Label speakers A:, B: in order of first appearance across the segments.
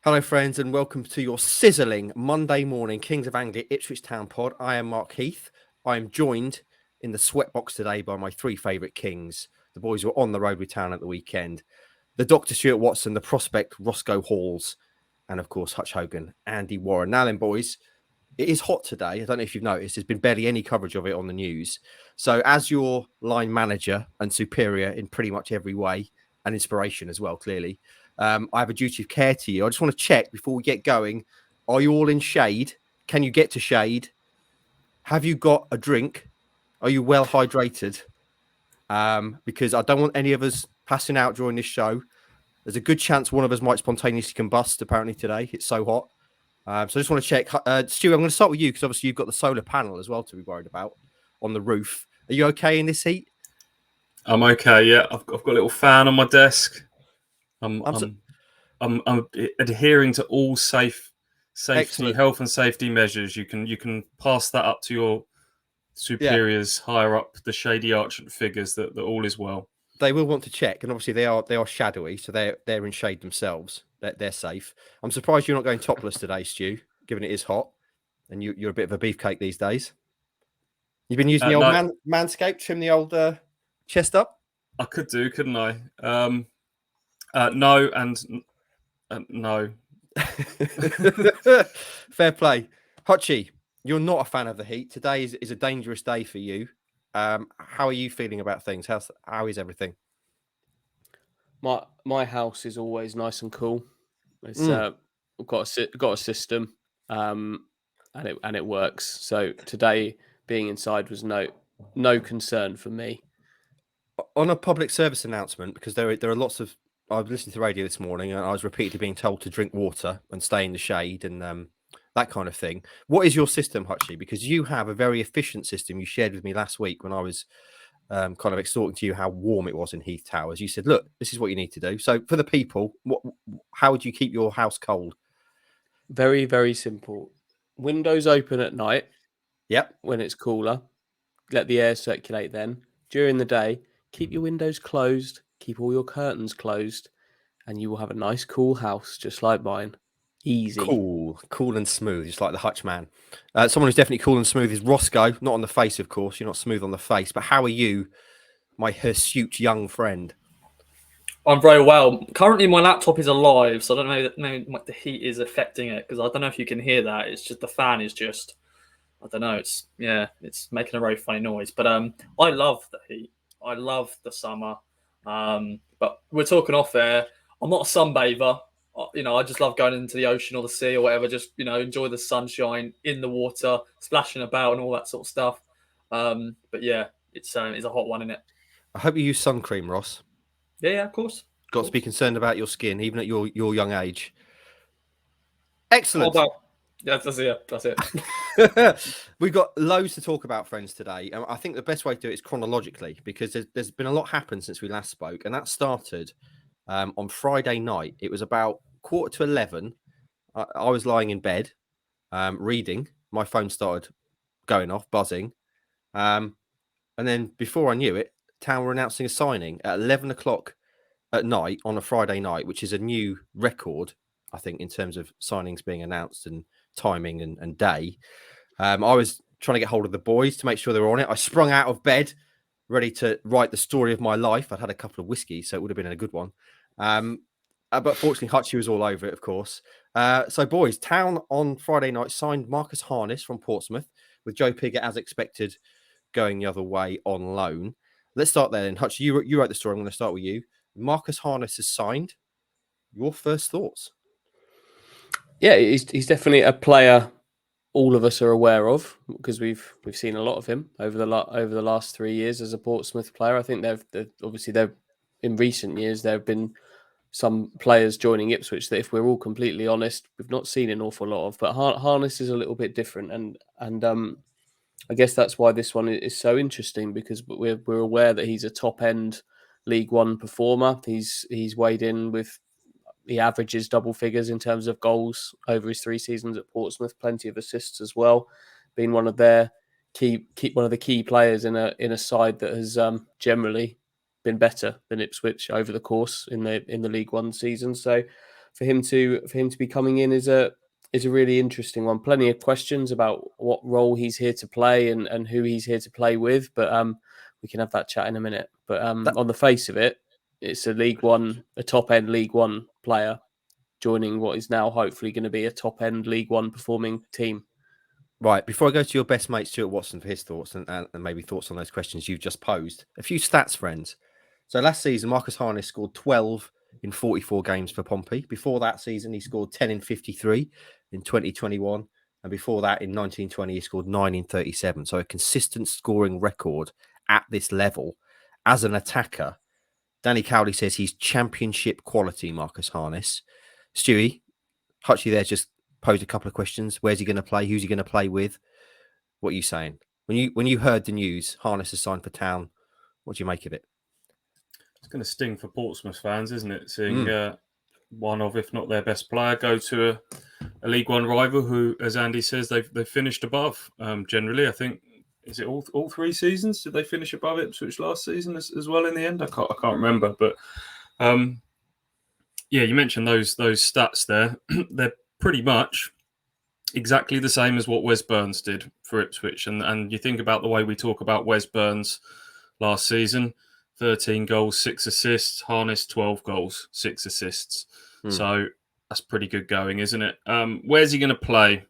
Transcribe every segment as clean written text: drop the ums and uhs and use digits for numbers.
A: Hello, friends, and welcome to your sizzling Monday morning Kings of Anglia Ipswich Town pod. I am Mark Heath. I am joined in the sweatbox today by my three favourite Kings. The boys were on the road with Town at the weekend. The Dr. Stuart Watson, the prospect Roscoe Halls, and of course Hutch Hogan, Andy Warren. Now then, boys, it is hot today. I don't know if you've noticed, there's been barely any coverage of it on the news. So as your line manager and superior in pretty much every way, and inspiration as well, clearly, I have a duty of care to you. I just want to check before we get going. Are you all in shade? Can you get to shade? Have you got a drink? Are you well hydrated? Because I don't want any of us passing out during this show. There's a good chance one of us might spontaneously combust apparently today. It's so hot. So I just want to check. Stu, I'm going to start with you because obviously you've got the solar panel as well to be worried about on the roof. Are you okay in this heat?
B: I'm okay. Yeah, I've got a little fan on my desk. I'm adhering to all safety,
A: Excellent.
B: health and safety measures. You can pass that up to your superiors higher up the shady archant figures that all is well.
A: They will want to check, and obviously they are shadowy, so they're in shade themselves. They're safe. I'm surprised you're not going topless today, Stu, given it is hot, and you're a bit of a beefcake these days. You've been using the old Manscaped, trim the old chest up.
B: I could do, couldn't I? No, and no.
A: Fair play, Hutchie. You're not a fan of the heat. Today is a dangerous day for you. How are you feeling about things? How is everything?
C: My house is always nice and cool. It's got a system, and it works. So today being inside was no concern for me.
A: On a public service announcement, because there are lots of. I was listening to the radio this morning, and I was repeatedly being told to drink water and stay in the shade and that kind of thing. What is your system, Hutchie? Because you have a very efficient system you shared with me last week when I was kind of extorting to you how warm it was in Heath Towers. You said, look, this is what you need to do. So for the people, how would you keep your house cold?
C: Very, very simple. Windows open at night.
A: Yep.
C: When it's cooler. Let the air circulate then. During the day, keep your windows closed. Keep all your curtains closed. And you will have a nice, cool house, just like mine. Easy.
A: Cool and smooth, just like the Hutch man. Someone who's definitely cool and smooth is Roscoe. Not on the face, of course. You're not smooth on the face. But how are you, my hirsute young friend?
D: I'm very well. Currently, my laptop is alive, so I don't know. Maybe the heat is affecting it because I don't know if you can hear that. It's just the fan is just. I don't know. It's making a very funny noise. But I love the heat. I love the summer. But we're talking off air. I'm not a sunbather. I just love going into the ocean or the sea or whatever. Just enjoy the sunshine in the water, splashing about and all that sort of stuff. But yeah, it's a hot one, isn't it?
A: I hope you use sun cream, Ross.
D: Yeah, of course.
A: Got to be concerned about your skin, even at your young age. Excellent.
D: Yeah, that's it.
A: We've got loads to talk about, friends, today. I think the best way to do it is chronologically, because there's been a lot happened since we last spoke, and that started on Friday night. It was about 11:15. I was lying in bed reading. My phone started going off, buzzing. And then before I knew it, Town were announcing a signing at 11 o'clock at night on a Friday night, which is a new record, I think, in terms of signings being announced and timing and day. I was trying to get hold of the boys to make sure they were on it. I sprung out of bed, ready to write the story of my life. I'd had a couple of whiskeys, so it would have been a good one. But fortunately, Hutchie was all over it, of course. So, boys, Town on Friday night signed Marcus Harness from Portsmouth, with Joe Pigott, as expected, going the other way on loan. Let's start there then. Hutch, you wrote the story. I'm going to start with you. Marcus Harness is signed. Your first thoughts?
C: Yeah, he's definitely a player all of us are aware of because we've seen a lot of him over the last 3 years as a Portsmouth player. I think they've in recent years there have been some players joining Ipswich that, if we're all completely honest, we've not seen an awful lot of. But Harness is a little bit different, and I guess that's why this one is so interesting, because we're aware that he's a top end League One performer. He's weighed in with. He averages double figures in terms of goals over his 3 seasons at Portsmouth. Plenty of assists as well. Being one of their one of the key players in a side that has generally been better than Ipswich over the course in the League One season. So for him to be coming in is a really interesting one. Plenty of questions about what role he's here to play and who he's here to play with, but we can have that chat in a minute. But on the face of it, it's a top end League One player joining what is now hopefully going to be a top end League One performing team.
A: Right, before I go to your best mate Stuart Watson for his thoughts and maybe thoughts on those questions you've just posed, a few stats, friends. So last season, Marcus Harness scored 12 in 44 games for Pompey. Before that season, he scored 10 in 53 in 2021. And before that, in 1920, he scored 9 in 37. So a consistent scoring record at this level. As an attacker, Danny Cowley says he's championship quality, Marcus Harness. Stewie, Hutchie there just posed a couple of questions. Where's he going to play? Who's he going to play with? What are you saying? When you heard the news, Harness has signed for Town, what do you make of it?
B: It's going to sting for Portsmouth fans, isn't it? Seeing one of, if not their best player, go to a League One rival who, as Andy says, they've finished above. Generally, I think, is it all 3 seasons? Did they finish above Ipswich last season as well in the end? I can't remember, but yeah, you mentioned those stats there. They're pretty much exactly the same as what Wes Burns did for Ipswich, and you think about the way we talk about Wes Burns last season. 13 goals, 6 assists. Harness, 12 goals, 6 assists. So that's pretty good going, isn't it? Where's he going to play?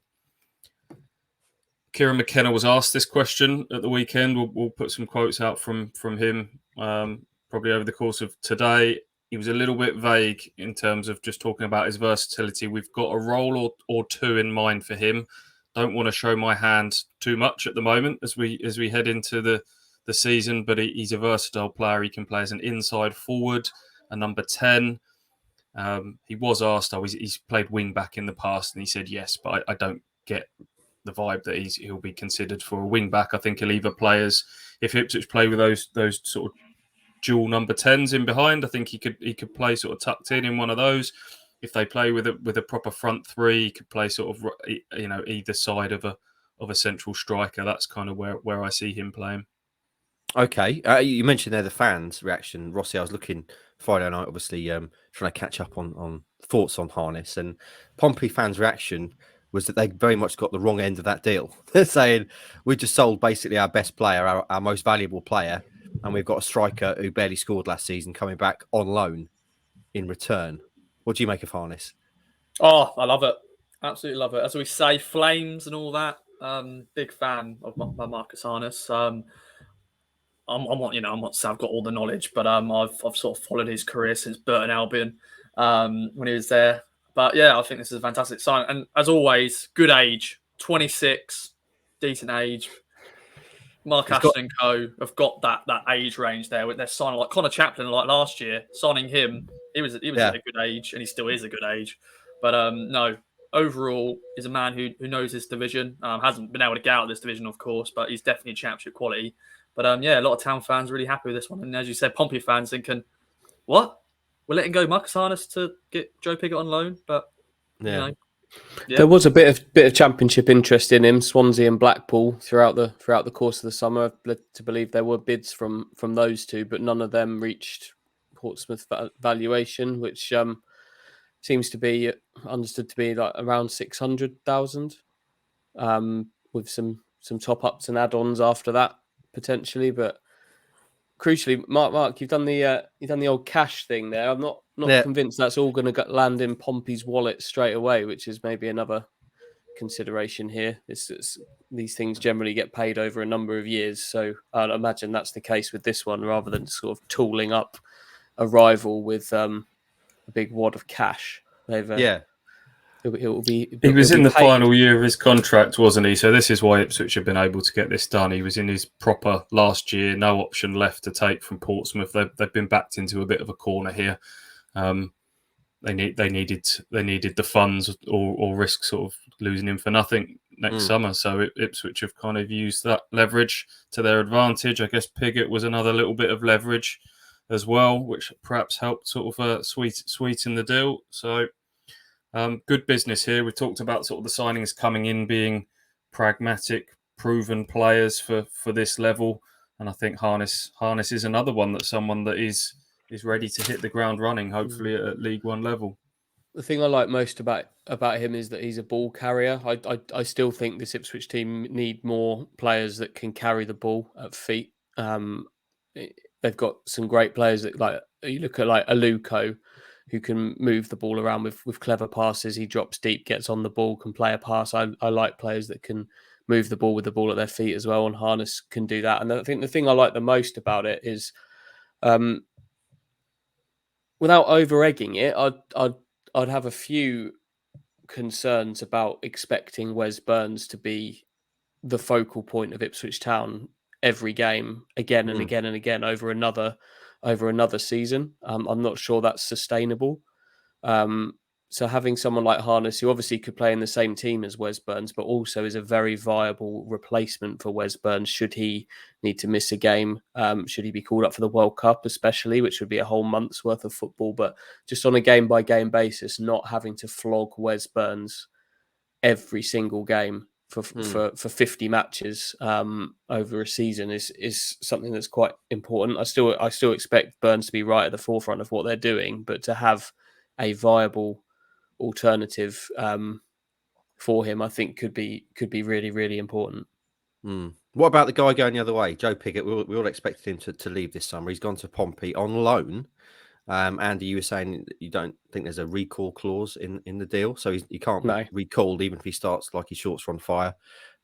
B: Kieran McKenna was asked this question at the weekend. We'll put some quotes out from him probably over the course of today. He was a little bit vague in terms of just talking about his versatility. We've got a role or two in mind for him. Don't want to show my hand too much at the moment as we head into the season, but he's a versatile player. He can play as an inside forward, a number 10. He was asked, he's played wing back in the past, and he said yes, but I don't get the vibe that he'll be considered for a wing back. I think he'll either play as, if Ipswich play with those sort of dual number 10s in behind, I think he could play sort of tucked in one of those. If they play with a proper front 3, he could play sort of either side of a central striker. That's kind of where I see him playing.
A: Okay, you mentioned there the fans' reaction, Rossi. I was looking Friday night, obviously, trying to catch up on thoughts on Harness, and Pompey fans' reaction was that they very much got the wrong end of that deal. They're saying we just sold basically our best player, our most valuable player, and we've got a striker who barely scored last season coming back on loan in return. What do you make of Harness?
D: Oh, I love it. Absolutely love it. As we say, flames and all that. Big fan of Marcus Harness. I'm not saying I've got all the knowledge, but I've sort of followed his career since Burton Albion when he was there. But yeah, I think this is a fantastic sign. And as always, good age, 26, decent age. Mark Ashton and co have got that age range there. They're signing like Connor Chaplin, like last year, signing him. He was at a good age, and he still is a good age. But no, overall, is a man who knows this division. Hasn't been able to get out of this division, of course, but he's definitely championship quality. But yeah, a lot of Town fans really happy with this one. And as you said, Pompey fans thinking, what? We're letting go Marcus Harness to get Joe Pigott on loan? But,
A: yeah.
C: There was a bit of championship interest in him, Swansea and Blackpool, throughout the course of the summer. I've led to believe there were bids from those two, but none of them reached Portsmouth valuation, which seems to be understood to be like around 600,000, with some top ups and add-ons after that potentially. But crucially, Mark, you've done the old cash thing there. I'm not convinced that's all going to land in Pompey's wallet straight away, which is maybe another consideration here. These things generally get paid over a number of years, so I'd imagine that's the case with this one, rather than sort of tooling up a rival with a big wad of cash. He
B: was in the final year of his contract, wasn't he? So this is why Ipswich have been able to get this done. He was in his proper last year, no option left to take from Portsmouth. They've been backed into a bit of a corner here. They needed the funds or risk sort of losing him for nothing next summer. So Ipswich have kind of used that leverage to their advantage. I guess Pigott was another little bit of leverage as well, which perhaps helped sort of sweeten the deal. So. Good business here. We've talked about sort of the signings coming in being pragmatic, proven players for this level, and I think Harness is another one that's someone that is ready to hit the ground running, hopefully at League One level.
C: The thing I like most about him is that he's a ball carrier. I still think this Ipswich team need more players that can carry the ball at feet. They've got some great players that, like, you look at like Aluko, who can move the ball around with clever passes. He drops deep, gets on the ball, can play a pass. I like players that can move the ball with the ball at their feet as well, and Harness can do that. And I think the thing I like the most about it is, without over egging it, I'd have a few concerns about expecting Wes Burns to be the focal point of Ipswich Town every game, again and again and again over another season. I'm not sure that's sustainable. So having someone like Harness, who obviously could play in the same team as Wes Burns, but also is a very viable replacement for Wes Burns should he need to miss a game, should he be called up for the World Cup especially, which would be a whole month's worth of football. But just on a game-by-game basis, not having to flog Wes Burns every single game for 50 matches over a season is something that's quite important. I still expect Burns to be right at the forefront of what they're doing, but to have a viable alternative for him, I think could be really, really important.
A: What about the guy going the other way, Joe Pigott? We all expected him to leave this summer. He's gone to Pompey on loan. Andy, you were saying you don't think there's a recall clause in the deal, so he can't be recalled even if he starts like his shorts are on fire,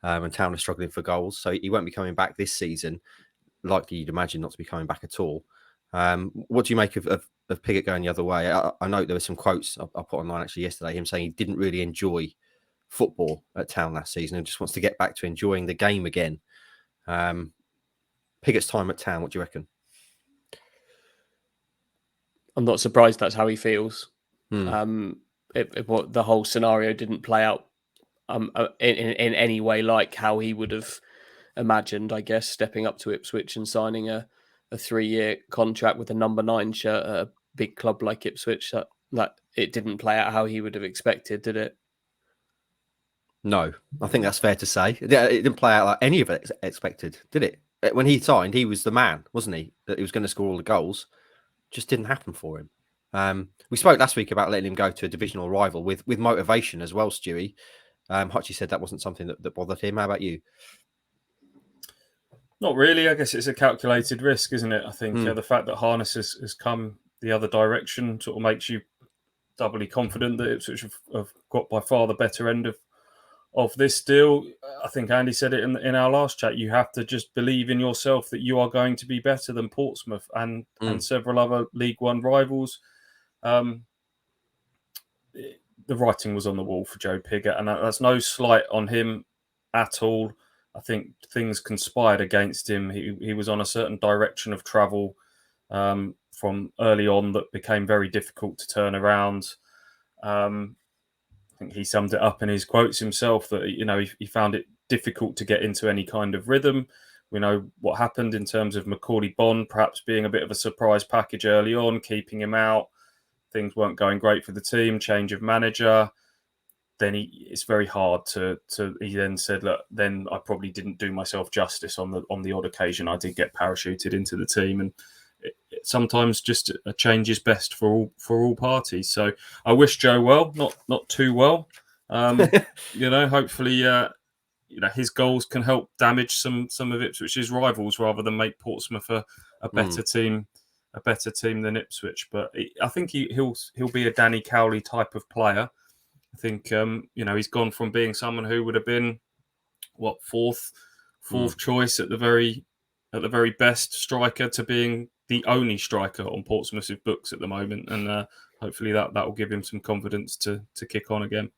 A: and Town are struggling for goals. So he won't be coming back this season. Likely, you'd imagine not to be coming back at all. What do you make of Pigott going the other way? I know there were some quotes I put online actually yesterday, him saying he didn't really enjoy football at Town last season and just wants to get back to enjoying the game again. Pigott's time at Town, what do you reckon?
C: I'm not surprised that's how he feels. The whole scenario didn't play out in any way like how he would have imagined, I guess, stepping up to Ipswich and signing a 3-year contract with a number 9 shirt at a big club like Ipswich. That it didn't play out how he would have expected, did it? No,
A: I think that's fair to say. It didn't play out like any of it expected, did it? When he signed, he was the man, wasn't he? That he was going to score all the goals. Just didn't happen for him. We spoke last week about letting him go to a divisional rival with motivation as well, Stewie. Hutchie said that wasn't something that bothered him. How about you?
B: Not really. I guess it's a calculated risk, isn't it? I think the fact that Harness has come the other direction sort of makes you doubly confident that Ipswich have got by far the better end of this deal. I think Andy said it in our last chat. You have to just believe in yourself that you are going to be better than Portsmouth and several other League One rivals. The writing was on the wall for Joe Pigott, and that's no slight on him at all. I think things conspired against him. He was on a certain direction of travel from early on that became very difficult to turn around. I think he summed it up in his quotes himself that, he found it difficult to get into any kind of rhythm. We know what happened in terms of Macaulay Bond perhaps being a bit of a surprise package early on, keeping him out. Things weren't going great for the team, change of manager. Then it's very hard he then said, look, then I probably didn't do myself justice on the odd occasion I did get parachuted into the team. And sometimes just a change is best for all parties. So I wish Joe well, not too well. Hopefully, his goals can help damage some of Ipswich's rivals rather than make Portsmouth a better team, than Ipswich. But I think he'll be a Danny Cowley type of player. I think he's gone from being someone who would have been fourth choice at the very best striker to being the only striker on Portsmouth's books at the moment, and hopefully that will give him some confidence to kick on again.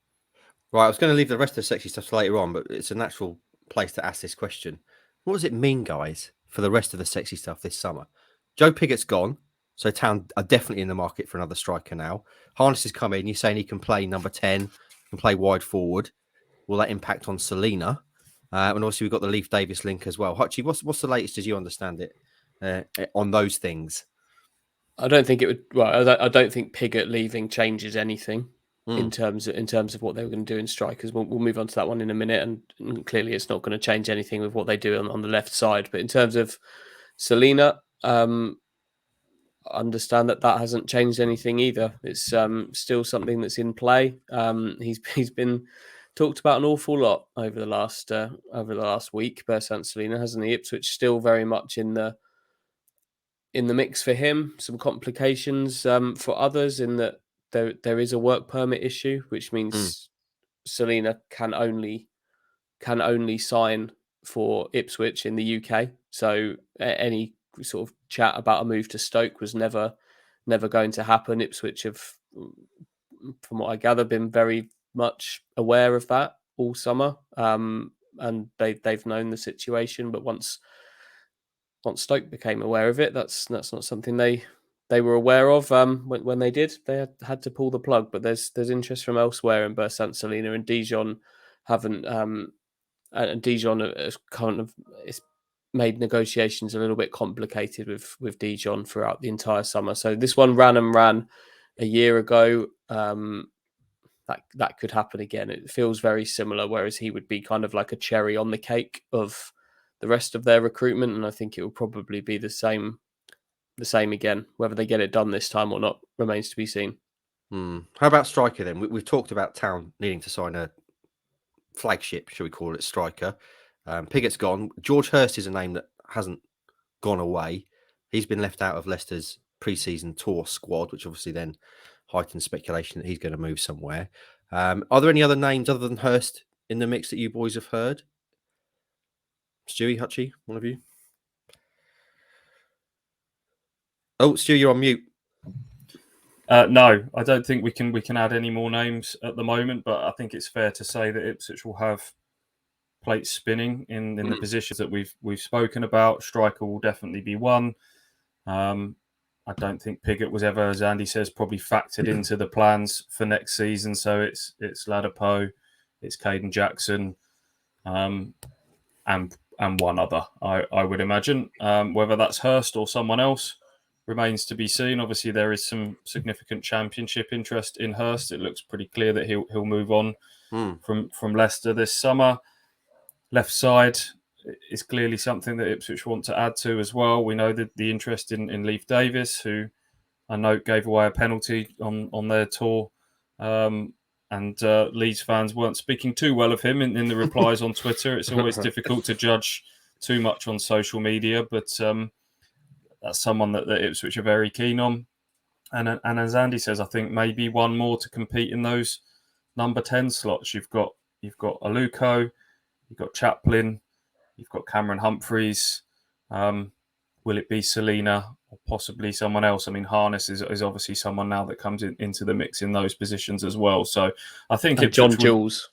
B: Right,
A: I was going to leave the rest of the sexy stuff for later on, but it's a natural place to ask this question. What does it mean, guys, for the rest of the sexy stuff this summer? Joe Pigott's gone, so Town are definitely in the market for another striker now. Harness has come in. You're saying he can play number 10, can play wide forward. Will that impact on Selena? And obviously we've got the Leif Davis link as well. Hutchie, what's the latest as you understand it on those things?
C: I don't think it would. Well, I don't think Pigott leaving changes anything in terms of what they were going to do in strikers. We'll move on to that one in a minute, and clearly it's not going to change anything with what they do on the left side. But in terms of Selena, understand that hasn't changed anything either. It's still something that's in play. He's been talked about an awful lot over the last week, Bersant Celina, hasn't he? Ipswich still very much in the mix for him. Some complications for others in that there is a work permit issue, which means Celina can only sign for Ipswich in the UK. So any sort of chat about a move to Stoke was never going to happen. Ipswich have, from what I gather, been very much aware of that all summer, and they've known the situation. But once Stoke became aware of it, that's not something they were aware of. When they did, they had to pull the plug. But there's interest from elsewhere in Bersant Celina, and Dijon haven't. And Dijon has kind of it's made negotiations a little bit complicated with Dijon throughout the entire summer. So this one ran a year ago. That could happen again. It feels very similar, whereas he would be kind of like a cherry on the cake of the rest of their recruitment, and I think it will probably be the same again. Whether they get it done this time or not remains to be seen.
A: How about striker then? We've talked about Town needing to sign a flagship, shall we call it, striker. Pigott's gone. George Hurst is a name that hasn't gone away. He's been left out of Leicester's pre-season tour squad, which obviously then heightens speculation that he's going to move somewhere. Are there any other names other than Hurst in the mix that you boys have heard? Stewie, Hutchie, one of you? Oh, Stu, you're on mute.
B: No, I don't think we can add any more names at the moment, but I think it's fair to say that Ipswich will have plates spinning in the positions that we've spoken about. Striker will definitely be one. I don't think Pigott was ever, as Andy says, probably factored into the plans for next season. So it's Ladapo, it's Caden Jackson, and one other, I would imagine. Whether that's Hurst or someone else remains to be seen. Obviously, there is some significant championship interest in Hurst. It looks pretty clear that he'll move on from Leicester this summer. Left side is clearly something that Ipswich want to add to as well. We know that the interest in Leif Davis, who I know gave away a penalty on their tour, and Leeds fans weren't speaking too well of him in the replies on Twitter. It's always difficult to judge too much on social media, but that's someone that Ipswich are very keen on. And as Andy says, I think maybe one more to compete in those number 10 slots. You've got Aluko, you've got Chaplin, you've got Cameron Humphreys. Will it be Celina or possibly someone else? I mean, Harness is obviously someone now that comes into the mix in those positions as well. So I think
C: and John Jules.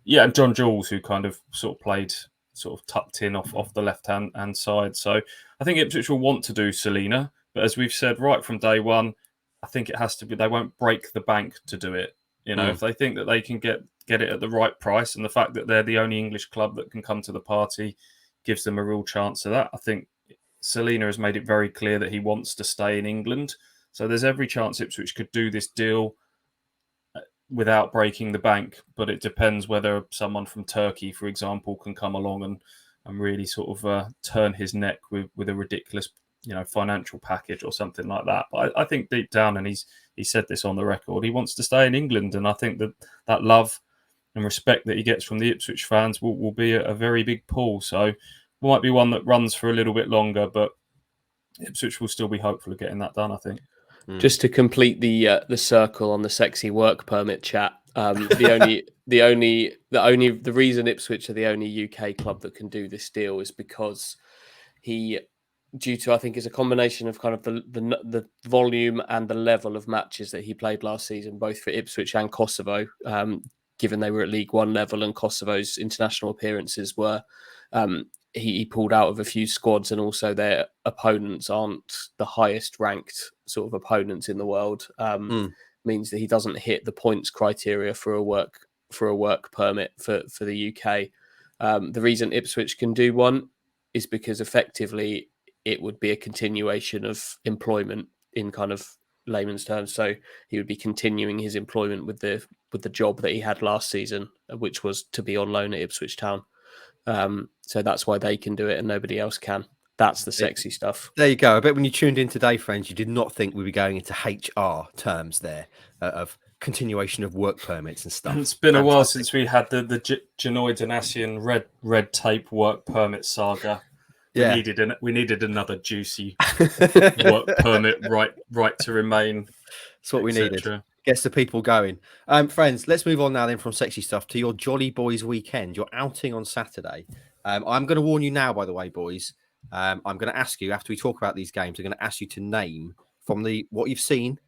B: Yeah, and John Jules, who kind of sort of played sort of tucked in off the left-hand side. So I think Ipswich will want to do Celina. But as we've said right from day one, I think it has to be, they won't break the bank to do it. You know, if they think that they can get it at the right price, and the fact that they're the only English club that can come to the party gives them a real chance of that. I think Celina has made it very clear that he wants to stay in England. So there's every chance Ipswich could do this deal without breaking the bank. But it depends whether someone from Turkey, for example, can come along and really sort of turn his neck with a ridiculous, financial package or something like that. But I think deep down, and he said this on the record, he wants to stay in England. And I think that love and respect that he gets from the Ipswich fans will be a very big pull. So might be one that runs for a little bit longer, but Ipswich will still be hopeful of getting that done, I think.
C: Just to complete the circle on the sexy work permit chat, the reason Ipswich are the only UK club that can do this deal is because due to, I think, is a combination of kind of the volume and the level of matches that he played last season, both for Ipswich and Kosovo, given they were at League One level, and Kosovo's international appearances were, he pulled out of a few squads, and also their opponents aren't the highest ranked sort of opponents in the world. Means that he doesn't hit the points criteria for a work permit for the UK. The reason Ipswich can do one is because effectively it would be a continuation of employment in kind of layman's terms. So he would be continuing his employment with the job that he had last season, which was to be on loan at Ipswich Town. So that's why they can do it and nobody else can. That's the sexy stuff.
A: There you go. I bet when you tuned in today, friends, you did not think we'd be going into HR terms there of continuation of work permits and stuff.
B: It's been a while since we had the Genoy Donatian red tape work permit saga.
A: Yeah.
B: We needed another juicy work permit, right to remain.
A: That's what we needed. Gets the people going. Friends, let's move on now then from sexy stuff to your Jolly Boys weekend. You're outing on Saturday. I'm going to warn you now, by the way, boys. I'm going to ask you, after we talk about these games, I'm going to ask you to name from what you've seen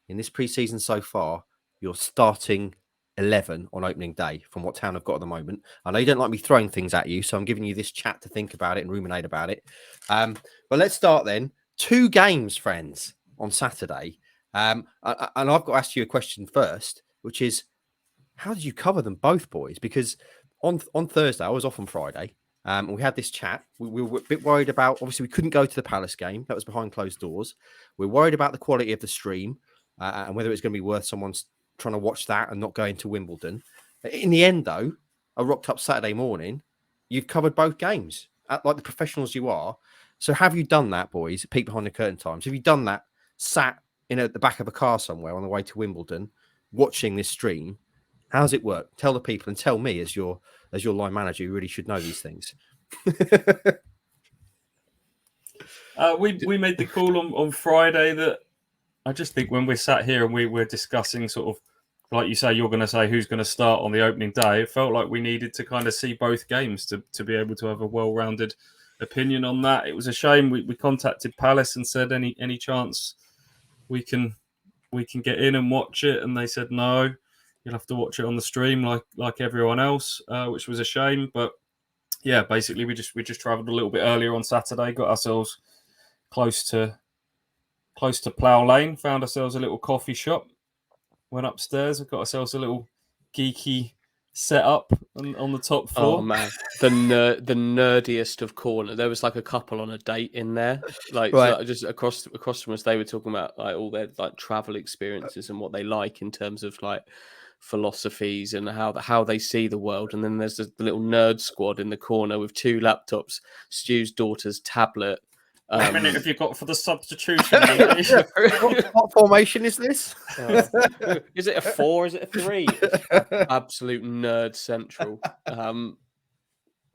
A: in this pre-season so far, your starting 11 on opening day from what Town have got at the moment. I know you don't like me throwing things at you, so I'm giving you this chat to think about it and ruminate about it. But let's start then. 2 games, friends, on Saturday. And I've got to ask you a question first, which is, how did you cover them both, boys? Because on Thursday, I was off on Friday. And we had this chat. We were a bit worried about, obviously, we couldn't go to the Palace game. That was behind closed doors. We're worried about the quality of the stream and whether it's going to be worth someone trying to watch that and not going to Wimbledon. In the end, though, I rocked up Saturday morning. You've covered both games, like the professionals you are. So have you done that, boys? Peek behind the curtain times. Have you done that, sat in the back of a car somewhere on the way to Wimbledon, watching this stream? How's it work? Tell the people and tell me as your line manager, you really should know these things.
B: We made the call on Friday that I just think when we're sat here and we're discussing sort of, like you say, you're going to say who's going to start on the opening day. It felt like we needed to kind of see both games to be able to have a well-rounded opinion on that. It was a shame. We contacted Palace and said any chance we can get in and watch it, and they said no. You'll have to watch it on the stream like everyone else, which was a shame. But yeah, basically we just travelled a little bit earlier on Saturday, got ourselves close to Plough Lane, found ourselves a little coffee shop, went upstairs, got ourselves a little geeky setup on the top floor.
C: Oh man, the nerdiest of corner. There was like a couple on a date in there, like,
A: right.
C: So just across from us. They were talking about like all their like travel experiences and what they like in terms of like philosophies and how they see the world. And then there's the little nerd squad in the corner with 2 laptops, Stu's daughter's tablet.
B: How many have you got for the substitution?
A: What formation is this?
C: Is it a 4? Is it a 3? Absolute nerd central.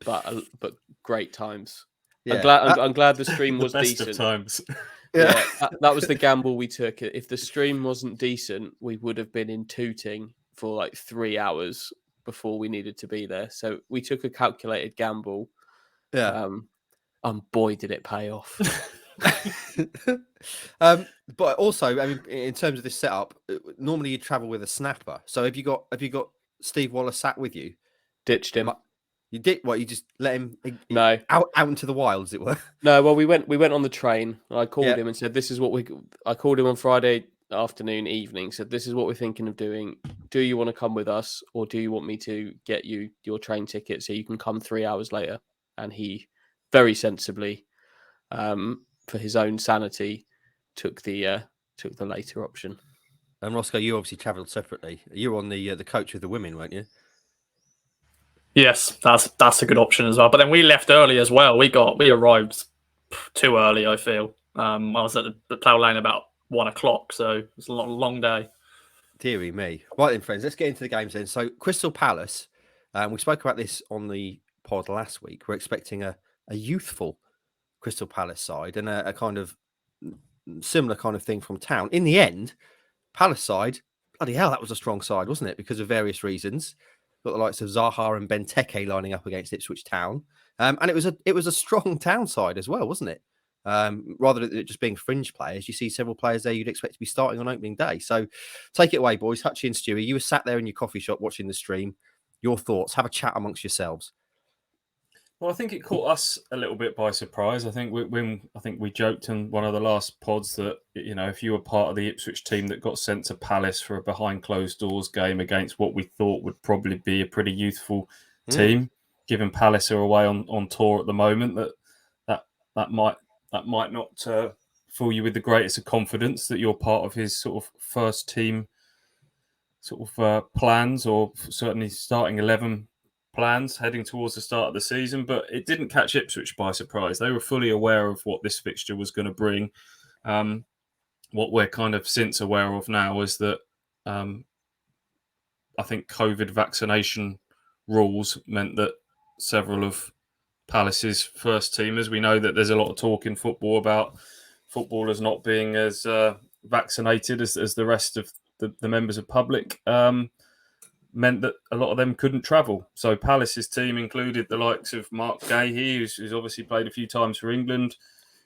C: But great times.
A: Yeah.
C: I'm glad the stream was
B: best
C: decent.
B: Of times.
C: Yeah, that was the gamble we took. If the stream wasn't decent, we would have been in Tooting for like 3 hours before we needed to be there. So we took a calculated gamble.
A: Yeah.
C: And boy, did it pay off.
A: But also, I mean, in terms of this setup, normally you travel with a snapper. So have you got Steve Waller sat with you?
C: Ditched him.
A: You did what? You just let him
C: no
A: out into the wild, as it were.
C: No, well, we went on the train. And I called him and said, "This is what I called him on Friday afternoon, evening. Said, "This is what we're thinking of doing. Do you want to come with us, or do you want me to get you your train ticket so you can come 3 hours later?" And he very sensibly, for his own sanity, took the later option.
A: And Roscoe, you obviously travelled separately. You were on the coach with the women, weren't you?
D: Yes, that's a good option as well. But then we left early as well. We arrived too early, I feel. I was at the Plough Lane about 1 o'clock, so it was a long day.
A: Deary me. Right then, friends, let's get into the games then. So Crystal Palace, we spoke about this on the pod last week. We're expecting a youthful Crystal Palace side and a kind of similar kind of thing from Town. In the end, Palace side, bloody hell, that was a strong side, wasn't it? Because of various reasons. Got the likes of Zaha and Benteke lining up against Ipswich Town. And it was a strong Town side as well, wasn't it? Rather than it just being fringe players, you see several players there you'd expect to be starting on opening day. So take it away, boys. Hutchie and Stewie, you were sat there in your coffee shop watching the stream. Your thoughts, have a chat amongst yourselves.
B: Well, I think it caught us a little bit by surprise. I think we joked in one of the last pods that, you know, if you were part of the Ipswich team that got sent to Palace for a behind closed doors game against what we thought would probably be a pretty youthful team, given Palace are away on tour at the moment, that might not fill you with the greatest of confidence that you're part of his sort of first team sort of plans, or certainly starting 11 plans heading towards the start of the season, but it didn't catch Ipswich by surprise. They were fully aware of what this fixture was going to bring. What we're kind of since aware of now is that I think COVID vaccination rules meant that several of Palace's first teamers, we know that there's a lot of talk in football about footballers not being as vaccinated as the rest of the members of public, meant that a lot of them couldn't travel. So Palace's team included the likes of Mark Gahey, who's obviously played a few times for England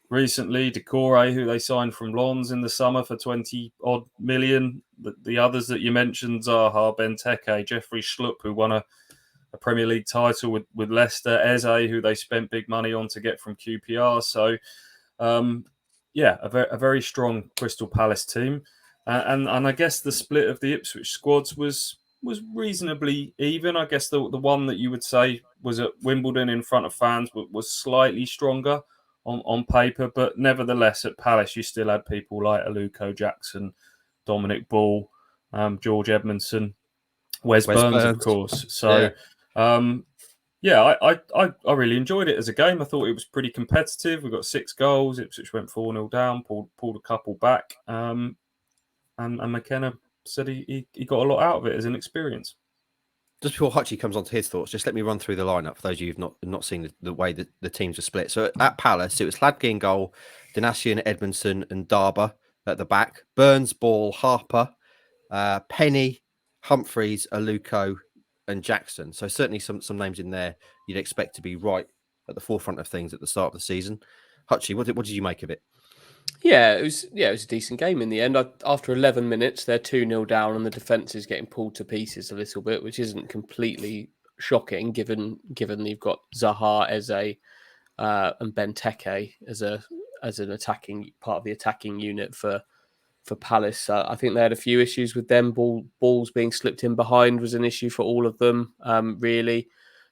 B: recently, KOA, who they signed from Lens in the summer for 20-odd million. The others that you mentioned, Zaha, Benteke, Jeffrey Schlupp, who won a Premier League title with Leicester, Eze, who they spent big money on to get from QPR. So, a very strong Crystal Palace team. And I guess the split of the Ipswich squads was reasonably even. I guess the one that you would say was at Wimbledon in front of fans was slightly stronger on paper, but nevertheless at Palace you still had people like Aluko Jackson, Dominic Ball, George Edmondson, Wes Burns, of course. So, I really enjoyed it as a game. I thought it was pretty competitive. We got 6 goals. Ipswich went 4-0 down, pulled a couple back, and McKenna said he got a lot out of it as an experience.
A: Just before Hutchie comes on to his thoughts, just let me run through the lineup for those of you who've not seen the way that the teams are split. So at Palace, it was Hladky in goal, Danasian, Edmondson, and Darber at the back. Burns, Ball, Harper, Penny, Humphreys, Aluko, and Jackson. So certainly some names in there you'd expect to be right at the forefront of things at the start of the season. Hutchie, what did you make of it?
C: Yeah, it was a decent game in the end. After 11 minutes, they're 2-0 down, and the defence is getting pulled to pieces a little bit, which isn't completely shocking given you've got Zaha, Eze, and Benteke as an attacking part of the attacking unit for Palace. I think they had a few issues with them. Balls being slipped in behind was an issue for all of them. Really,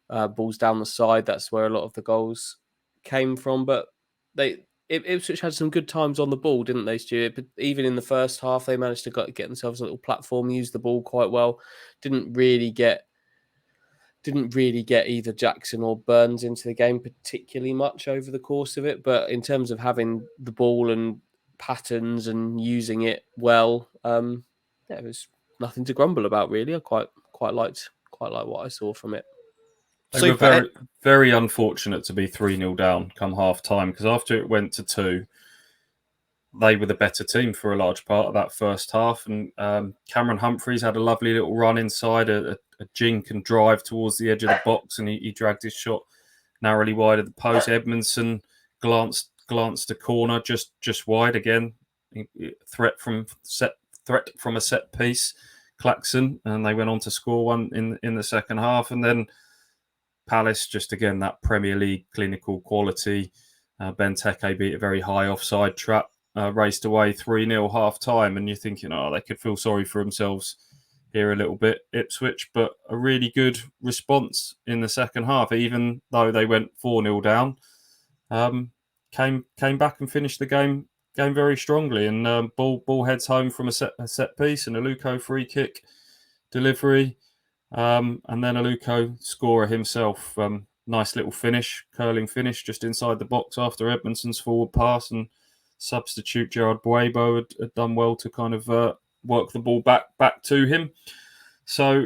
C: balls down the side. That's where a lot of the goals came from. But Ipswich had some good times on the ball, didn't they, Stuart? But even in the first half, they managed to get themselves a little platform, use the ball quite well. Didn't really get either Jackson or Burns into the game particularly much over the course of it. But in terms of having the ball and patterns and using it well, it was nothing to grumble about, really. I quite liked what I saw from it.
B: They were very, very unfortunate to be 3-0 down come half time, because after it went to 2, they were the better team for a large part of that first half. And Cameron Humphreys had a lovely little run inside, a jink and drive towards the edge of the box, and he dragged his shot narrowly wide of the post. Edmondson glanced a corner just wide again. Threat from a set piece, Claxon, and they went on to score one in the second half. And then Palace, just again, that Premier League clinical quality. Benteke beat a very high offside trap, raced away 3-0 half time, and you're thinking, they could feel sorry for themselves here a little bit, Ipswich, but a really good response in the second half, even though they went 4-0 down. Came back and finished the game very strongly, and ball heads home from a set piece, and Aluko free kick delivery. And then Aluko scorer himself. Nice little finish, curling finish just inside the box after Edmondson's forward pass, and substitute Gerard Buebo had done well to kind of work the ball back to him. So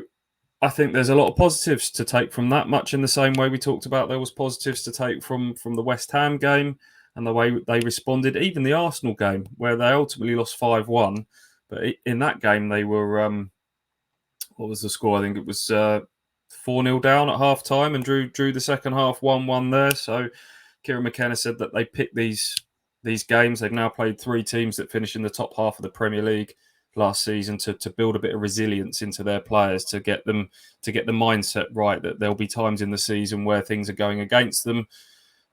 B: I think there's a lot of positives to take from that, much in the same way we talked about there was positives to take from the West Ham game and the way they responded, even the Arsenal game, where they ultimately lost 5-1. But in that game, they were... what was the score? I think it was 4-0 down at half time and drew the second half 1-1 there. So Kieran McKenna said that they picked these games. They've now played 3 teams that finish in the top half of the Premier League last season to build a bit of resilience into their players, to get the mindset right, that there'll be times in the season where things are going against them,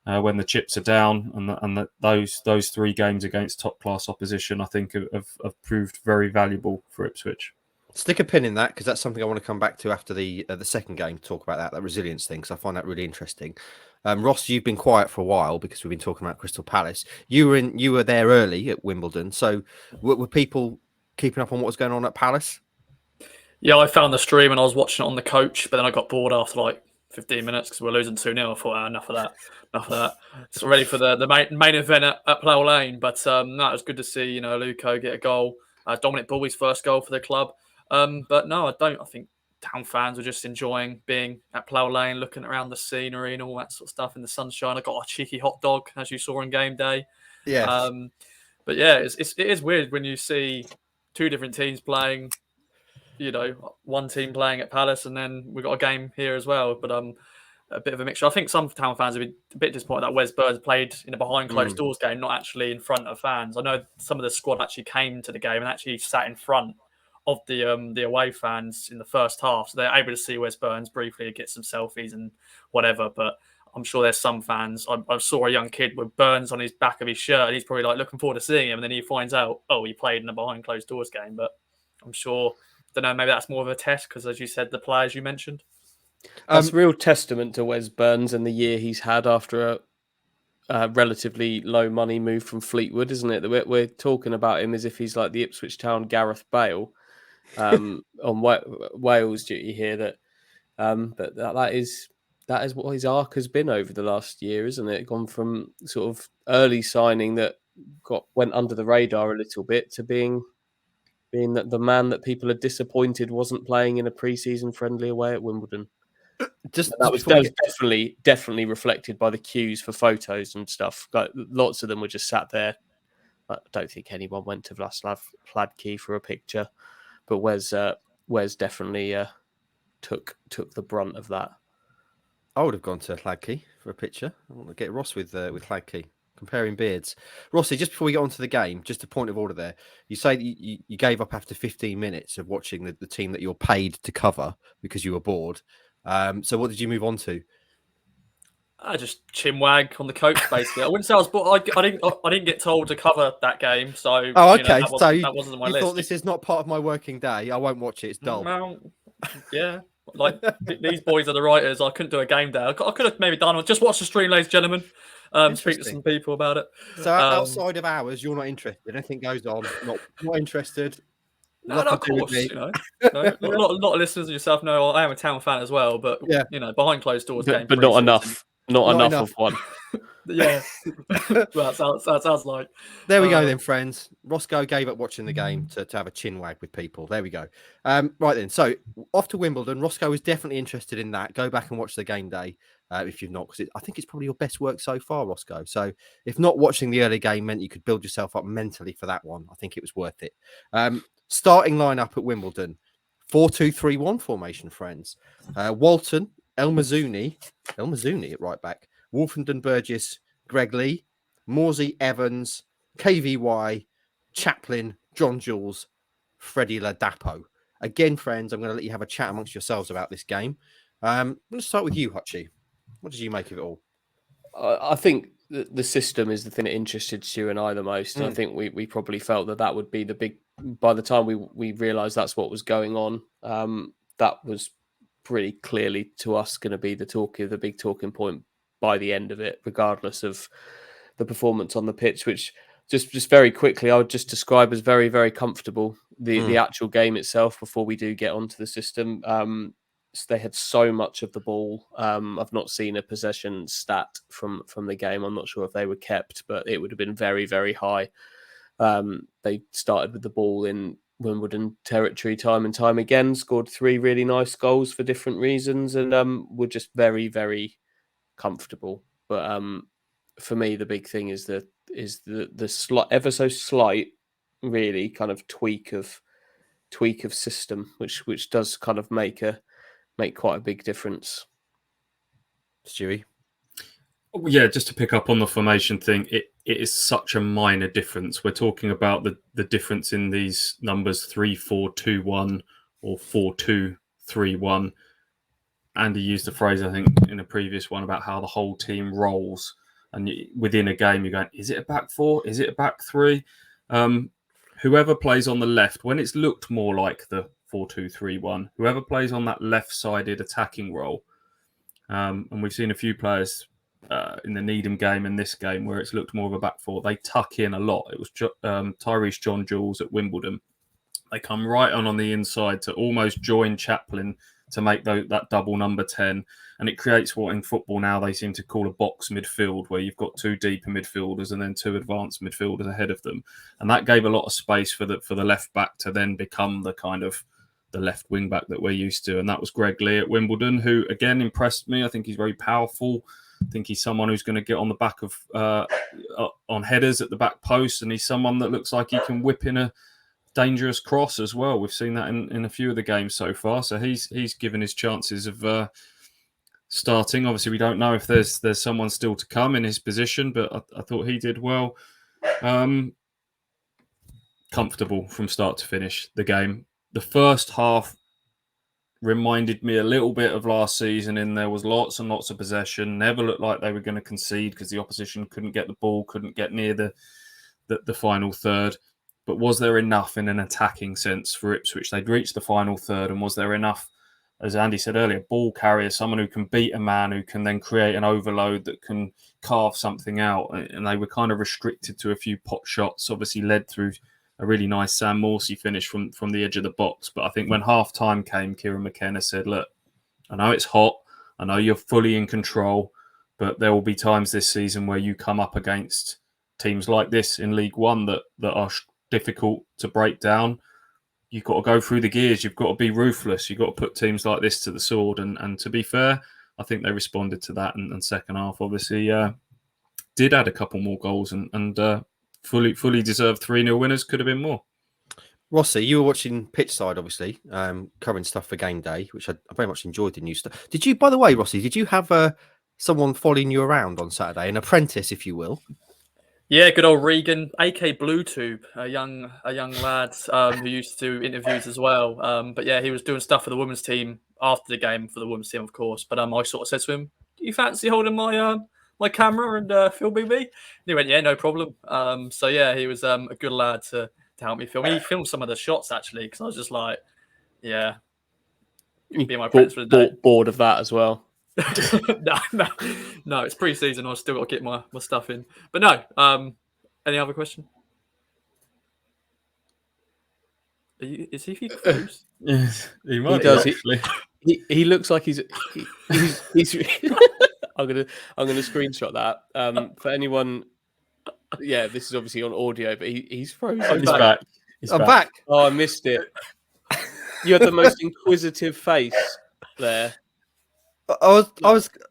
B: when the chips are down, and that those 3 games against top class opposition, I think, have proved very valuable for Ipswich.
A: Stick a pin in that, because that's something I want to come back to after the second game, to talk about that resilience thing, because I find that really interesting. Ross, you've been quiet for a while because we've been talking about Crystal Palace. You were there early at Wimbledon, so were people keeping up on what was going on at Palace?
D: Yeah, I found the stream and I was watching it on the coach, but then I got bored after like 15 minutes because we're losing 2-0. I thought, enough of that. It's ready for the main event at Plough Lane. But no, it was good to see, Luco get a goal. Dominic Bowley's first goal for the club. But no, I don't. I think Town fans were just enjoying being at Plough Lane, looking around the scenery and all that sort of stuff in the sunshine. I got a cheeky hot dog, as you saw on game day.
A: Yes.
D: But yeah, it is weird when you see two different teams playing, one team playing at Palace, and then we've got a game here as well. But a bit of a mixture. I think some Town fans have been a bit disappointed that Wes Burns played in a behind closed doors game, not actually in front of fans. I know some of the squad actually came to the game and actually sat in front of the away fans in the first half, so they're able to see Wes Burns briefly, get some selfies and whatever. But I'm sure there's some fans. I saw a young kid with Burns on his back of his shirt, and he's probably like looking forward to seeing him. And then he finds out, he played in a behind closed doors game. But I'm sure, don't know, maybe that's more of a test because, as you said, the players you mentioned.
C: That's a real testament to Wes Burns and the year he's had after a relatively low money move from Fleetwood, isn't it? That we're talking about him as if he's like the Ipswich Town Gareth Bale on Wales duty here. But that is what his arc has been over the last year, isn't it? Gone from sort of early signing that went under the radar a little bit to being the man that people are disappointed wasn't playing in a pre-season friendly away at Wimbledon. That was definitely reflected by the queues for photos and stuff. Like, lots of them were just sat there. I don't think anyone went to Václav Hladký for a picture, but Wes definitely took the brunt of that.
A: I would have gone to Hladký for a picture. I want to get Ross with Hladký, comparing beards. Rossi, just before we get on to the game, just a point of order there. You say that you gave up after 15 minutes of watching the team that you're paid to cover because you were bored. So what did you move on to?
D: I just chinwag on the coach, basically. I wouldn't say I was bored. I didn't get told to cover that game, so
A: okay.
D: That wasn't on my list.
A: You thought this is not part of my working day. I won't watch it. It's dull.
D: Well, yeah. Like these boys are the writers. I couldn't do a game day. I could have maybe done. Just watch the stream, ladies and gentlemen. Speak to some people about it.
A: So outside of hours, you're not interested. Anything goes on, not interested.
D: No, of course. A lot of listeners and yourself know I am a Town fan as well. But behind closed doors,
C: but not enough. Not enough of one.
D: Yeah, well, that sounds like.
A: There we go then, friends. Roscoe gave up watching the game to have a chin wag with people. There we go. Right then, so off to Wimbledon. Roscoe was definitely interested in that. Go back and watch the game day if you've not, because I think it's probably your best work so far, Roscoe. So if not watching the early game meant you could build yourself up mentally for that one, I think it was worth it. Starting lineup at Wimbledon, 4-2-3-1 formation, friends. Walton, El Mazzuni at right back, Wolfenden Burgess, Greg Lee, Morsey Evans, KVY, Chaplin, John Jules, Freddie Ladapo. Again, friends, I'm going to let you have a chat amongst yourselves about this game. I'm going to start with you, Hutchie. What did you make of it all?
C: I think the system is the thing that interested Stu and I the most. I think we probably felt that would be the big. By the time we realised that's what was going on, that was pretty clearly to us going to be the big talking point by the end of it, regardless of the performance on the pitch, which just very quickly I would just describe as very, very comfortable. The actual game itself, before we do get onto the system, so they had so much of the ball. I've not seen a possession stat from the game. I'm not sure if they were kept, but it would have been very, very high. They started with the ball in Wimbledon territory time and time again, scored 3 really nice goals for different reasons, and were just very, very comfortable. But for me, the big thing is the ever so slight, really kind of tweak of system, which does kind of make quite a big difference.
A: Stewie?
B: Yeah, just to pick up on the formation thing, it is such a minor difference. We're talking about the difference in these numbers 3-4-2-1 or 4-2-3-1. Andy used the phrase, I think, in a previous one about how the whole team rolls. And within a game, you're going, is it a back four? Is it a back three? Whoever plays on the left, when it's looked more like the 4-2-3-1, whoever plays on that left-sided attacking role, and we've seen a few players in the Needham game and this game where it's looked more of a back four, they tuck in a lot. It was Tyrese John Jules at Wimbledon. They come right on the inside to almost join Chaplin to make that double number 10. And it creates what in football now they seem to call a box midfield, where you've got 2 deeper midfielders and then 2 advanced midfielders ahead of them. And that gave a lot of space for the left back to then become the kind of the left wing back that we're used to. And that was Greg Lee at Wimbledon, who again impressed me. I think he's very powerful. I think he's someone who's going to get on the back of on headers at the back post, and he's someone that looks like he can whip in a dangerous cross as well. We've seen that in a few of the games so far. So he's given his chances of starting. Obviously, we don't know if there's someone still to come in his position, but I thought he did well. Comfortable from start to finish the game. The first half reminded me a little bit of last season, in there was lots and lots of possession, never looked like they were going to concede because the opposition couldn't get the ball, couldn't get near the final third. But was there enough in an attacking sense for Ipswich? They'd reached the final third, and was there enough, as Andy said earlier, ball carrier, someone who can beat a man, who can then create an overload that can carve something out? And they were kind of restricted to a few pot shots, obviously led through a really nice Sam Morsey finish from the edge of the box. But I think when half-time came, Kieran McKenna said, look, I know it's hot, I know you're fully in control, but there will be times this season where you come up against teams like this in League One that are difficult to break down. You've got to go through the gears. You've got to be ruthless. You've got to put teams like this to the sword. And to be fair, I think they responded to that. And second half, obviously, did add a couple more goals and fully deserved 3-0 winners. Could have been more.
A: Rossi, you were watching pitch side, obviously, covering stuff for game day, which I very much enjoyed the new stuff. Did you, by the way, Rossi, did you have someone following you around on Saturday, an apprentice, if you will?
D: Yeah, good old Regan, AK Bluetooth, a young lad who used to do interviews as well. But yeah, he was doing stuff for the women's team after the game, for the women's team, of course. But I sort of said to him, "Do you fancy holding my my camera and filming me?" And he went, "Yeah, no problem." So yeah, he was a good lad to help me film. He filmed some of the shots actually, because I was just like, "Yeah, you can be my apprentice for the day."
C: Bored of that as well.
D: No, it's pre-season. I've still got to get my stuff in. But no, any other question? Is he froze?
B: Yes, he might.
C: He does.
B: Actually.
C: He looks like he's I'm gonna screenshot that. For anyone, yeah, this is obviously on audio, but he's frozen.
B: He's back.
A: I'm back.
C: Oh, I missed it. You had the most inquisitive face there.
A: I was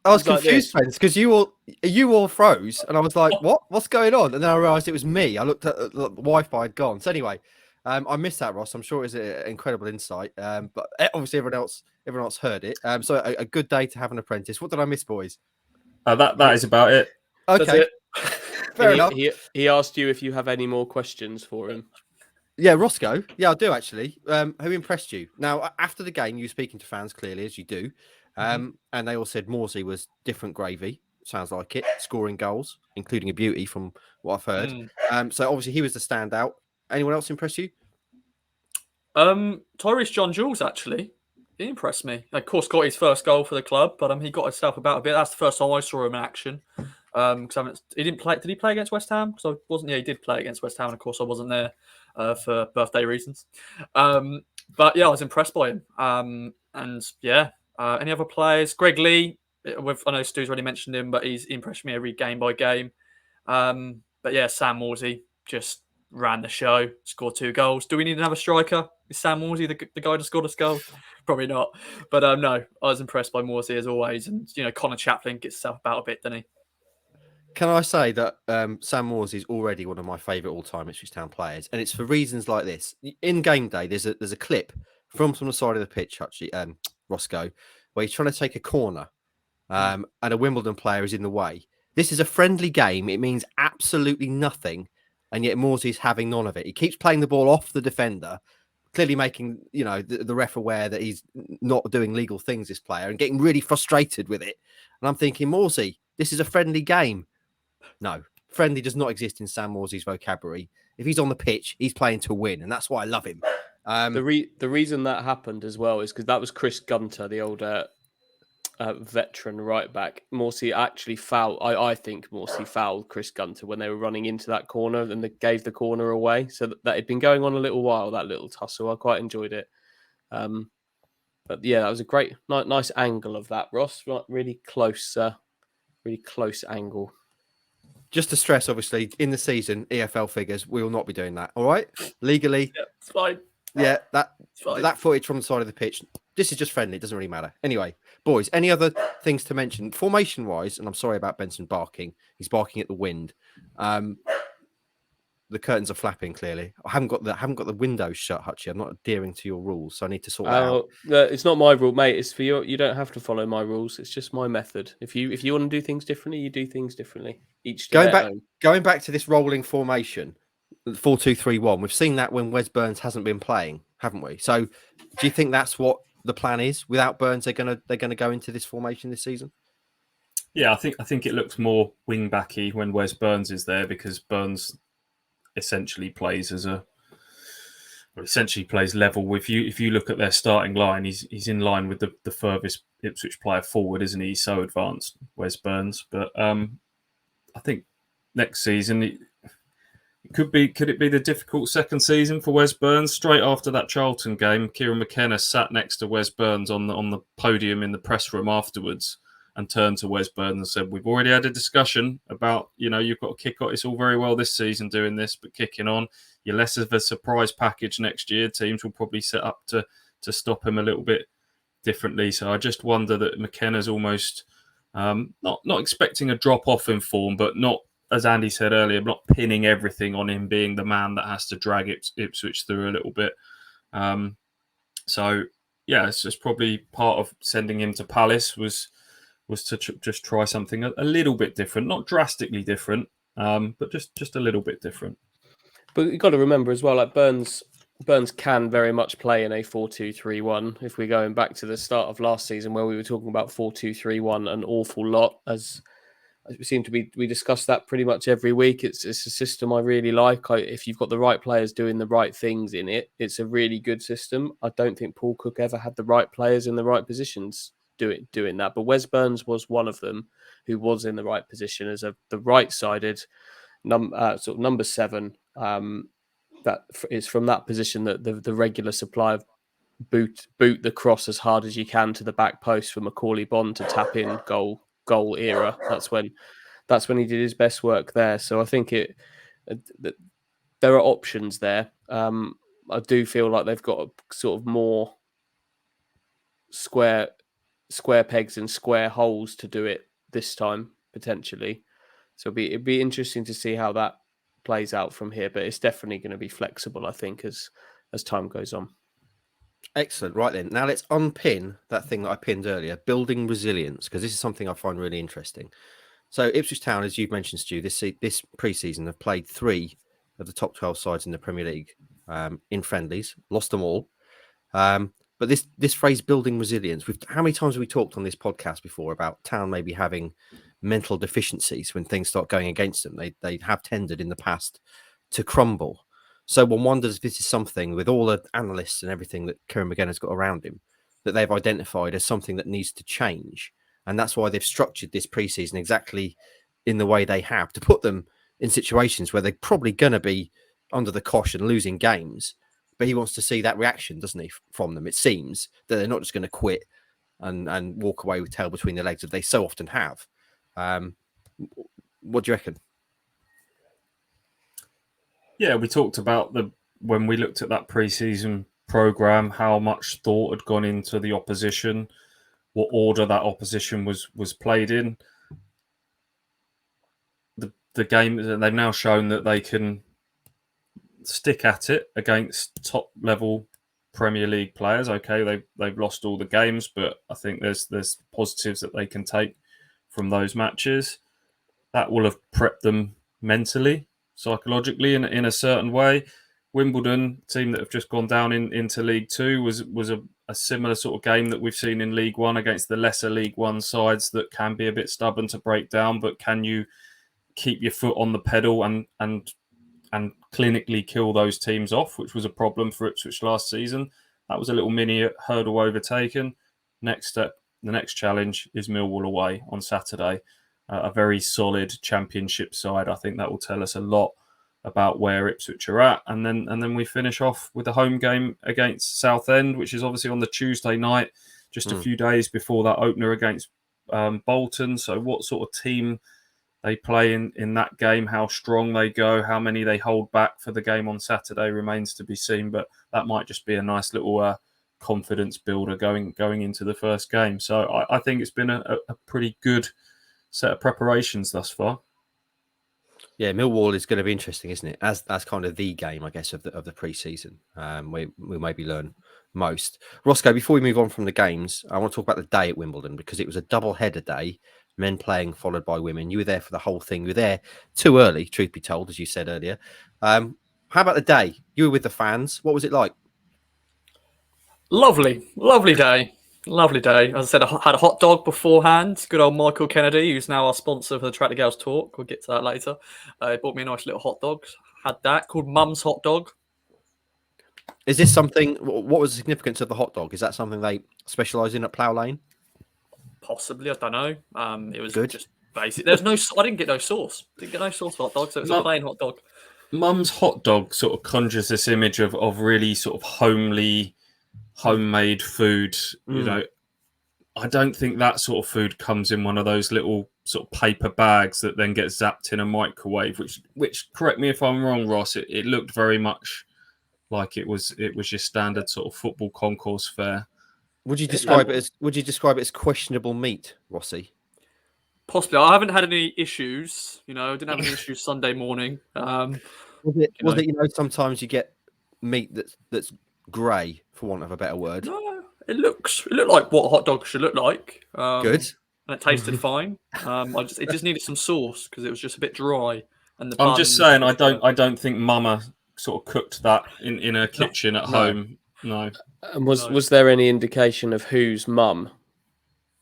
C: like
A: confused,
C: this.
A: friends, because you all froze, and I was like, "What's going on?" And then I realised it was me. I looked at the Wi-Fi had gone. So anyway, I missed that, Ross. I'm sure it was an incredible insight. But obviously everyone else heard it. So a good day to have an apprentice. What did I miss, boys?
B: That is about it.
A: Okay, fair enough.
C: He asked you if you have any more questions for him.
A: Yeah, Roscoe. Yeah, I do actually. Who impressed you? Now, after the game, you were speaking to fans clearly, as you do. And they all said Morsey was different gravy. Sounds like it. Scoring goals, including a beauty from what I've heard. So obviously he was the standout. Anyone else impress you?
D: Tyrese John Jules, actually. He impressed me. Of course, got his first goal for the club, but he got himself about a bit. That's the first time I saw him in action. Because he didn't play. Did he play against West Ham? Because I wasn't. Yeah, he did play against West Ham. And of course, I wasn't there for birthday reasons. But yeah, I was impressed by him. And yeah. Any other players? Greg Lee. I know Stu's already mentioned him, but he's impressed me every game by game. But yeah, Sam Morsey just ran the show, scored 2 goals. Do we need another striker? Is Sam Morsey the guy to score the goal? Probably not. But no, I was impressed by Morsey as always. And Connor Chaplin gets himself about a bit, doesn't he?
A: Can I say that Sam Morsey is already one of my favourite all-time Ipswich Town players, and it's for reasons like this. In game day, there's a clip from the side of the pitch, actually, Roscoe, where he's trying to take a corner, and a Wimbledon player is in the way. This is a friendly game. It means absolutely nothing, and yet Morsey's having none of it. He keeps playing the ball off the defender, clearly making the ref aware that he's not doing legal things, this player, and getting really frustrated with it. And I'm thinking, Morsey, this is a friendly game. No, friendly does not exist in Sam Morsey's vocabulary. If he's on the pitch, he's playing to win, and that's why I love him.
C: The reason that happened as well is because that was Chris Gunter, the old veteran right back. Morsey actually fouled. I think Morsey fouled Chris Gunter when they were running into that corner, and they gave the corner away. So that had been going on a little while. That little tussle, I quite enjoyed it. But yeah, that was a great, nice angle of that, Ross. Really close angle.
A: Just to stress, obviously, in the season, EFL figures, we will not be doing that. All right, legally,
D: Yeah, it's fine.
A: yeah,
D: It's fine.
A: that footage from the side of the pitch. This is just friendly. It doesn't really matter. Anyway, boys, any other things to mention formation wise? And I'm sorry about Benson barking. He's barking at the wind. The curtains are flapping. Clearly, I haven't got the windows shut, Hutchie. I'm not adhering to your rules, so I need to sort that out.
C: It's not my rule, mate. It's for you. You don't have to follow my rules. It's just my method. If you want to do things differently, you do things differently. Each to their own.
A: Going back to this rolling formation, 4-2-3-1. We've seen that when Wes Burns hasn't been playing, haven't we? So, do you think that's what the plan is? Without Burns, they're gonna go into this formation this season.
B: Yeah, I think it looks more wing backy when Wes Burns is there, because Burns essentially plays level with you. If you look at their starting line, he's in line with the furthest Ipswich player forward, isn't he? He's so advanced, Wes Burns. But I think next season could it be the difficult second season for Wes Burns? Straight after that Charlton game, Kieran McKenna sat next to Wes Burns on the podium in the press room afterwards and turned to Wes Burns and said, "We've already had a discussion about, you've got to kick on. It's all very well this season doing this, but kicking on, you're less of a surprise package next year. Teams will probably set up to stop him a little bit differently." So I just wonder that McKenna's almost not expecting a drop off in form, but not, as Andy said earlier, not pinning everything on him being the man that has to drag Ipswich through a little bit. So yeah, it's just probably part of sending him to Palace was to just try something a little bit different, not drastically different, but just a little bit different.
C: But you've got to remember as well, like Burns can very much play in a 4-2-3-1. If we're going back to the start of last season where we were talking about 4-2-3-1 an awful lot, as we seem to be, we discuss that pretty much every week. It's a system I really like. If you've got the right players doing the right things in it, it's a really good system. I don't think Paul Cook ever had the right players in the right positions doing that, but Wes Burns was one of them who was in the right position as the right-sided sort of number 7. That is from that position that the regular supply of boot the cross as hard as you can to the back post for Macaulay Bond to tap in goal era. That's when he did his best work there. So I think there are options there. I do feel like they've got a sort of more square pegs and square holes to do it this time potentially. So it'd be interesting to see how that plays out from here, but it's definitely going to be flexible, I think, as time goes on.
A: Excellent. Right then, now let's unpin that thing that I pinned earlier, building resilience, because this is something I find really interesting. So Ipswich Town, as you've mentioned, Stu, this pre-season have played 3 of the top 12 sides in the Premier League in friendlies, lost them all. But this phrase, building resilience, how many times have we talked on this podcast before about Town maybe having mental deficiencies when things start going against them? They have tended in the past to crumble. So one wonders if this is something, with all the analysts and everything that Kieran McKenna's got around him, that they've identified as something that needs to change. And that's why they've structured this preseason exactly in the way they have, to put them in situations where they're probably going to be under the cosh and losing games. But he wants to see that reaction, doesn't he, from them? It seems that they're not just going to quit and walk away with tail between their legs that they so often have. What do you reckon?
B: Yeah, we talked about when we looked at that pre-season programme, how much thought had gone into the opposition, what order that opposition was played in. The game, and they've now shown that they can stick at it against top-level Premier League players. Okay, they've lost all the games, but I think there's positives that they can take from those matches. That will have prepped them mentally, psychologically in a certain way. Wimbledon, team that have just gone down into League Two, was a similar sort of game that we've seen in League One against the lesser League One sides that can be a bit stubborn to break down, but can you keep your foot on the pedal and clinically kill those teams off, which was a problem for Ipswich last season. That was a little mini hurdle overtaken. Next step, the next challenge is Millwall away on Saturday. A very solid championship side. I think that will tell us a lot about where Ipswich are at, and then we finish off with a home game against Southend, which is obviously on the Tuesday night, just a few days before that opener against Bolton. So what sort of team they play in that game, how strong they go, how many they hold back for the game on Saturday remains to be seen. But that might just be a nice little confidence builder going into the first game. So I think it's been a pretty good set of preparations thus far.
A: Yeah, Millwall is going to be interesting, isn't it? As kind of the game, I guess, of the pre-season. We maybe learn most. Roscoe, before we move on from the games, I want to talk about the day at Wimbledon, because it was a double-header day, men playing followed by women. You were there for the whole thing. You were there too early, truth be told, as you said earlier. How about the day? You were with the fans. What was it like?
D: Lovely day. Lovely day. As I said, I had a hot dog beforehand. Good old Michael Kennedy, who's now our sponsor for the Track the Girls Talk. We'll get to that later. He bought me a nice little hot dog. Had that, called Mum's Hot Dog.
A: Is this something? What was the significance of the hot dog? Is that something they specialise in at Plough Lane?
D: Possibly, I don't know. It was
A: Good.
D: just basic. There's no. I didn't get no sauce. Didn't get no sauce for hot dog, so it was a plain hot dog.
B: Mum's hot dog sort of conjures this image of really sort of homely, homemade food. You know, I don't think that sort of food comes in one of those little sort of paper bags that then gets zapped in a microwave. Which correct me if I'm wrong, Ross. It looked very much like it was your standard sort of football concourse fare.
A: Would you describe it as questionable meat, Rossi?
D: Possibly. I haven't had any issues. You know, I didn't have any issues Sunday morning.
A: Was it? Sometimes you get meat that's grey, for want of a better word.
D: No, it looked like what a hot dog should look like.
A: Good.
D: And it tasted fine. It just needed some sauce because it was just a bit dry. And
B: I'm just saying, I don't think Mama sort of cooked that in her kitchen at home. No.
C: And was there any indication of whose mum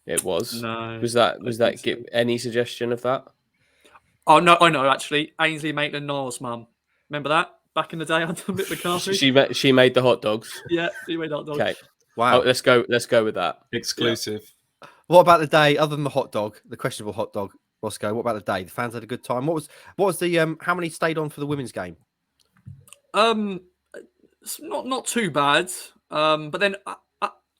C: it was?
D: No.
C: Was that give any suggestion of that?
D: Oh no, I know actually. Ainsley Maitland-Niles' mum. Remember that back in the day under Mick McCarthy?
C: She made the hot dogs.
D: Yeah, she made hot dogs.
C: Okay.
A: Wow.
C: Oh, let's go with that.
B: Exclusive.
A: Yeah. What about the day? Other than the hot dog, the questionable hot dog, Roscoe. What about the day? The fans had a good time. What was the how many stayed on for the women's game?
D: It's not too bad. But then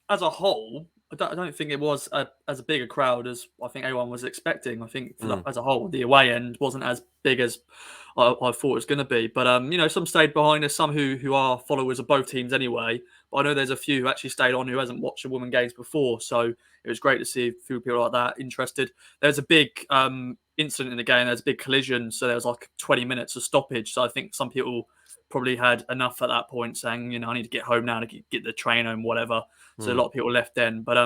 D: as a whole, I don't think it was as big a crowd as I think everyone was expecting. I think as a whole, the away end wasn't as big as I thought it was going to be. But some stayed behind. There's some who are followers of both teams anyway. But I know there's a few who actually stayed on who hasn't watched the women games before. So it was great to see a few people like that interested. There's a big incident in the game. There's a big collision. So there was like 20 minutes of stoppage. So I think some people probably had enough at that point, saying, I need to get home now to get the train home, whatever. So a lot of people left then. But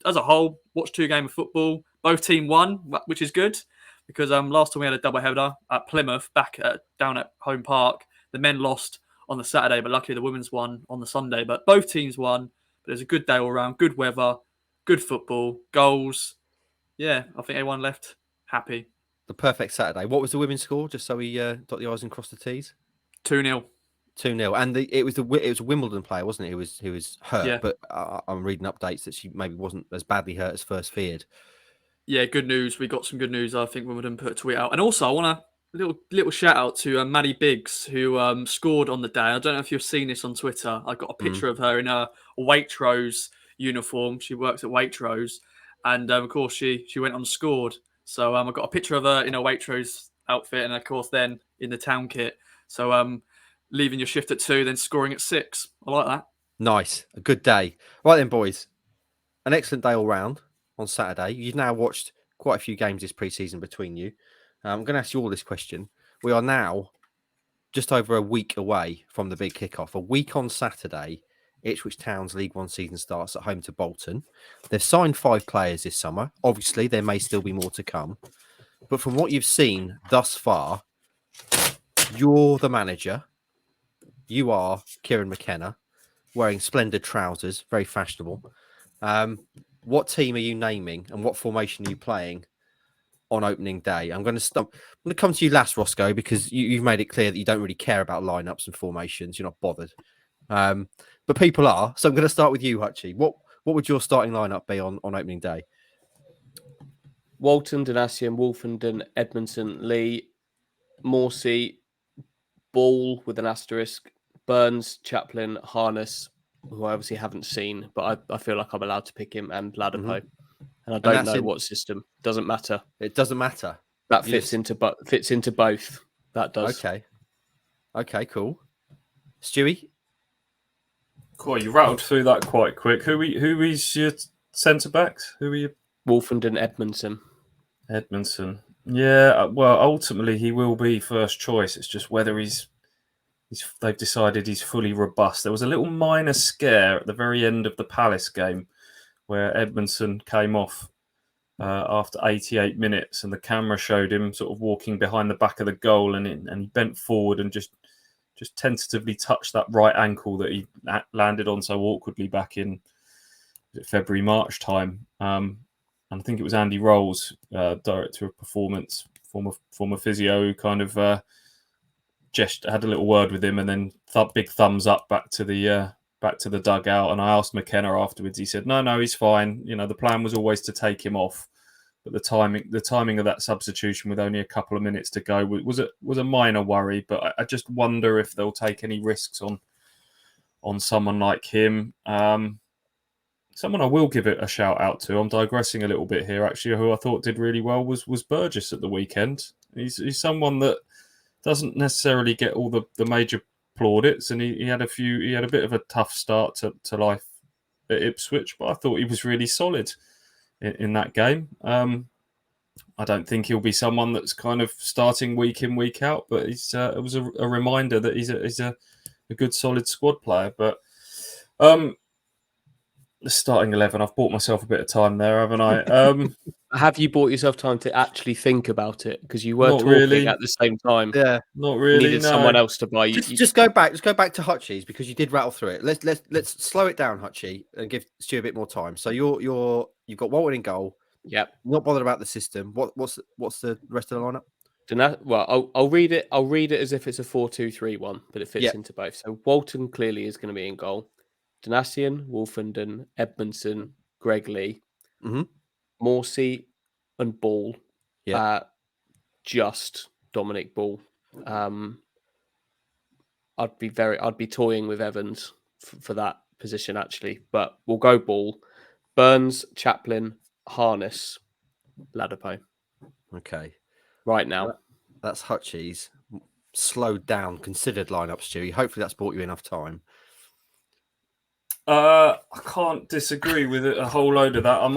D: as a whole, watched 2 games of football. Both team won, which is good, because last time we had a double header at Plymouth down at Home Park. The men lost on the Saturday, but luckily the women's won on the Sunday. But both teams won. But it was a good day all around. Good weather, good football, goals. Yeah, I think everyone left happy.
A: The perfect Saturday. What was the women's score? Just so we dot the I's and cross the T's.
D: 2-0.
A: 2-0, and it was a Wimbledon player, wasn't it? Who was hurt,
D: Yeah.
A: But I'm reading updates that she maybe wasn't as badly hurt as first feared.
D: Yeah, good news. We got some good news. I think Wimbledon put a tweet out, and also I want a little shout out to Maddie Biggs, who scored on the day. I don't know if you've seen this on Twitter. I got a picture of her in a Waitrose uniform. She works at Waitrose, and of course she went on and scored. So I got a picture of her in a Waitrose outfit, and of course then in the town kit. So leaving your shift at 2, then scoring at 6. I like that.
A: Nice. A good day. Right then, boys. An excellent day all round on Saturday. You've now watched quite a few games this pre-season between you. I'm going to ask you all this question. We are now just over a week away from the big kickoff. A week on Saturday, Ipswich Town's League One season starts at home to Bolton. They've signed 5 players this summer. Obviously, there may still be more to come. But from what you've seen thus far, you're the manager. You are Kieran McKenna, wearing splendid trousers, very fashionable. What team are you naming and what formation are you playing on opening day? I'm going to come to you last, Roscoe, because you've made it clear that you don't really care about lineups and formations. You're not bothered. But people are. So I'm going to start with you, Hutchie. What would your starting lineup be on opening day?
C: Walton, Donasian, Wolfenden, Edmondson, Lee, Morsey, Ball with an asterisk, Burns, Chaplin, Harness, who I obviously haven't seen, but I feel like I'm allowed to pick him, and Ladapo. And I don't know what system. Doesn't matter.
A: It doesn't matter.
C: That fits into both. That does.
A: Okay, cool. Stewie?
B: Cool, you rattled through that quite quick. Who is your centre backs? Who are you?
C: Wolfenden and Edmondson.
B: Edmondson. Yeah, well, ultimately he will be first choice. It's just whether they've decided he's fully robust. There was a little minor scare at the very end of the Palace game where Edmondson came off after 88 minutes, and the camera showed him sort of walking behind the back of the goal, and he bent forward and just tentatively touched that right ankle that he landed on so awkwardly back in February, March time. And I think it was Andy Rolls, director of performance, former physio, who kind of had a little word with him, and then big thumbs up back to the dugout. And I asked McKenna afterwards. He said, "No, he's fine. You know, the plan was always to take him off, but the timing of that substitution with only a couple of minutes to go was a minor worry. But I just wonder if they'll take any risks on someone like him." Someone I will give it a shout out to, I'm digressing a little bit here actually, who I thought did really well was Burgess at the weekend. He's someone that doesn't necessarily get all the major plaudits, and he had a bit of a tough start to life at Ipswich, but I thought he was really solid in that game. I don't think he'll be someone that's kind of starting week in, week out, but it was a reminder that he's a good solid squad player. But the starting 11, I've bought myself a bit of time there, haven't I?
C: Have you bought yourself time to actually think about it? Because you were
B: Not
C: talking
B: really.
C: at the same time.
A: Yeah,
B: not really.
C: You needed someone else to buy.
A: Just go back. Just go back to Hutchie's, because you did rattle through it. Let's slow it down, Hutchie, and give Stu a bit more time. So you've got Walton in goal.
C: Yep.
A: Not bothered about the system. What's the rest of the lineup?
C: Well, I'll read it. I'll read it as if it's a 4-2-3-1, but it fits into both. So Walton clearly is going to be in goal. Donatian, Wolfenden, Edmondson, Greg Lee, Morsey, and Ball. Just Dominic Ball. I'd be toying with Evans for that position actually, but we'll go Ball. Burns, Chaplin, Harness, Ladapo.
A: Okay.
C: Right now.
A: That's Hutchie's slowed down, considered lineup, Stewie. Hopefully that's bought you enough time.
B: I can't disagree with it, a whole load of that. I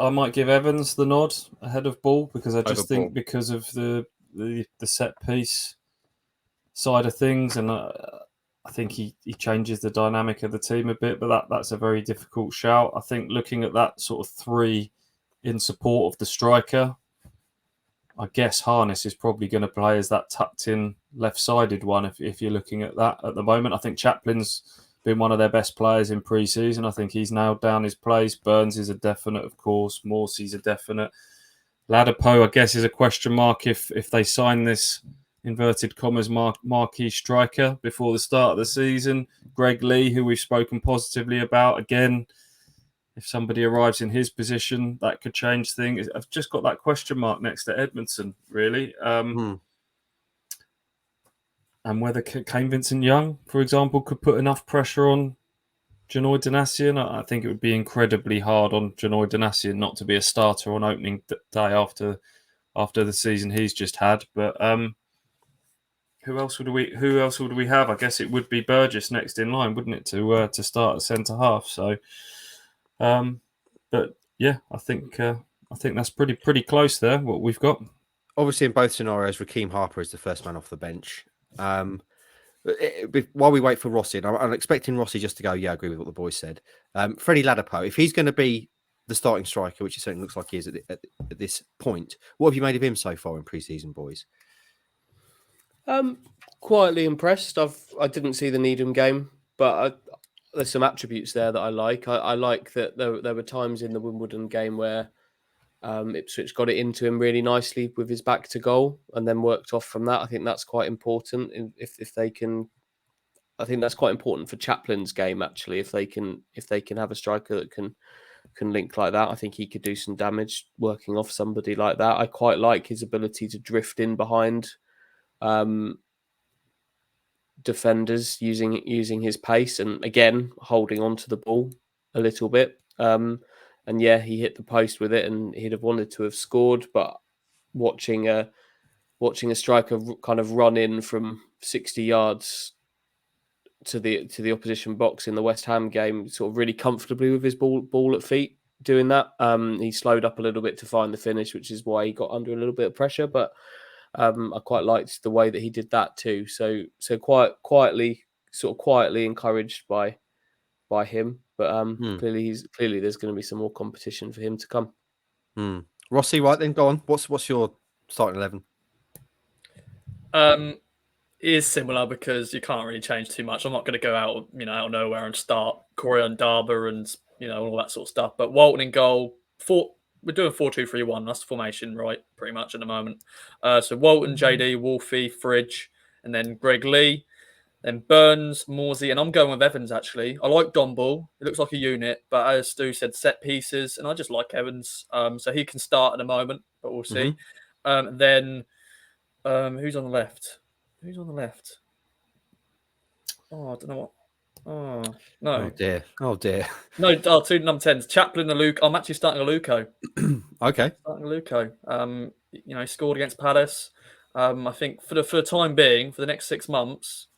B: might give Evans the nod ahead of Ball, because I just think because of the set piece side of things, and I think he changes the dynamic of the team a bit. But that's a very difficult shout. I think looking at that sort of three in support of the striker, I guess Harness is probably going to play as that tucked in left-sided one if you're looking at that at the moment. I think Chaplin's been one of their best players in pre-season. I think he's nailed down his place. Burns is a definite, of course. Morsey's a definite. Ladapo, I guess, is a question mark if they sign this inverted commas marquee striker before the start of the season. Greg Lee, who we've spoken positively about, again, if somebody arrives in his position, that could change things. I've just got that question mark next to Edmondson, really. And whether Kane Vincent-Young, for example, could put enough pressure on Janoy Donatian. I think it would be incredibly hard on Janoy Donatian not to be a starter on opening day after the season he's just had. But who else would we have? I guess it would be Burgess next in line, wouldn't it, to start at centre half? So, but yeah, I think that's pretty close there. What we've got.
A: Obviously, in both scenarios, Raheem Harper is the first man off the bench. While we wait for Rossi, and I'm expecting Rossi just to go, yeah, I agree with what the boys said. Freddie Ladapo, if he's going to be the starting striker, which it certainly looks like he is at this point, what have you made of him so far in pre-season, boys?
C: Quietly impressed. I didn't see the Needham game, but there's some attributes there that I like. I like that there were times in the Wimbledon game where Ipswich got it into him really nicely with his back to goal and then worked off from that. I think that's quite important if they can. I think that's quite important for Chaplin's game actually. If they can have a striker that can link like that, I think he could do some damage working off somebody like that. I quite like his ability to drift in behind defenders using his pace and again holding on to the ball a little bit. And yeah, he hit the post with it, and he'd have wanted to have scored. But watching a striker kind of run in from 60 yards to the opposition box in the West Ham game, sort of really comfortably with his ball at feet, doing that. He slowed up a little bit to find the finish, which is why he got under a little bit of pressure. But I quite liked the way that he did that too. So quietly encouraged by him. But clearly there's going to be some more competition for him to come.
A: Rossi, right then, go on. What's your starting 11?
D: It is similar because you can't really change too much. I'm not going to go out of nowhere and start Corey and Darber and all that sort of stuff. But Walton in goal. We're doing 4-2-3-1. That's the formation, right? Pretty much at the moment. So Walton, JD, Wolfie, Fridge, and then Greg Lee, then Burns, Morsey, and I'm going with Evans actually. I like Don Ball. It looks like a unit, but as Stu said, set pieces, and I just like Evans. So he can start at the moment, but we'll see. Then who's on the left? Who's on the left? Oh, I don't know what. Oh, no.
A: Oh, dear.
D: No, two number 10s. Chaplin and Luke. I'm actually starting a Luco.
A: Okay.
D: Starting a Luco. He scored against Palace. I think for the time being, for the next 6 months,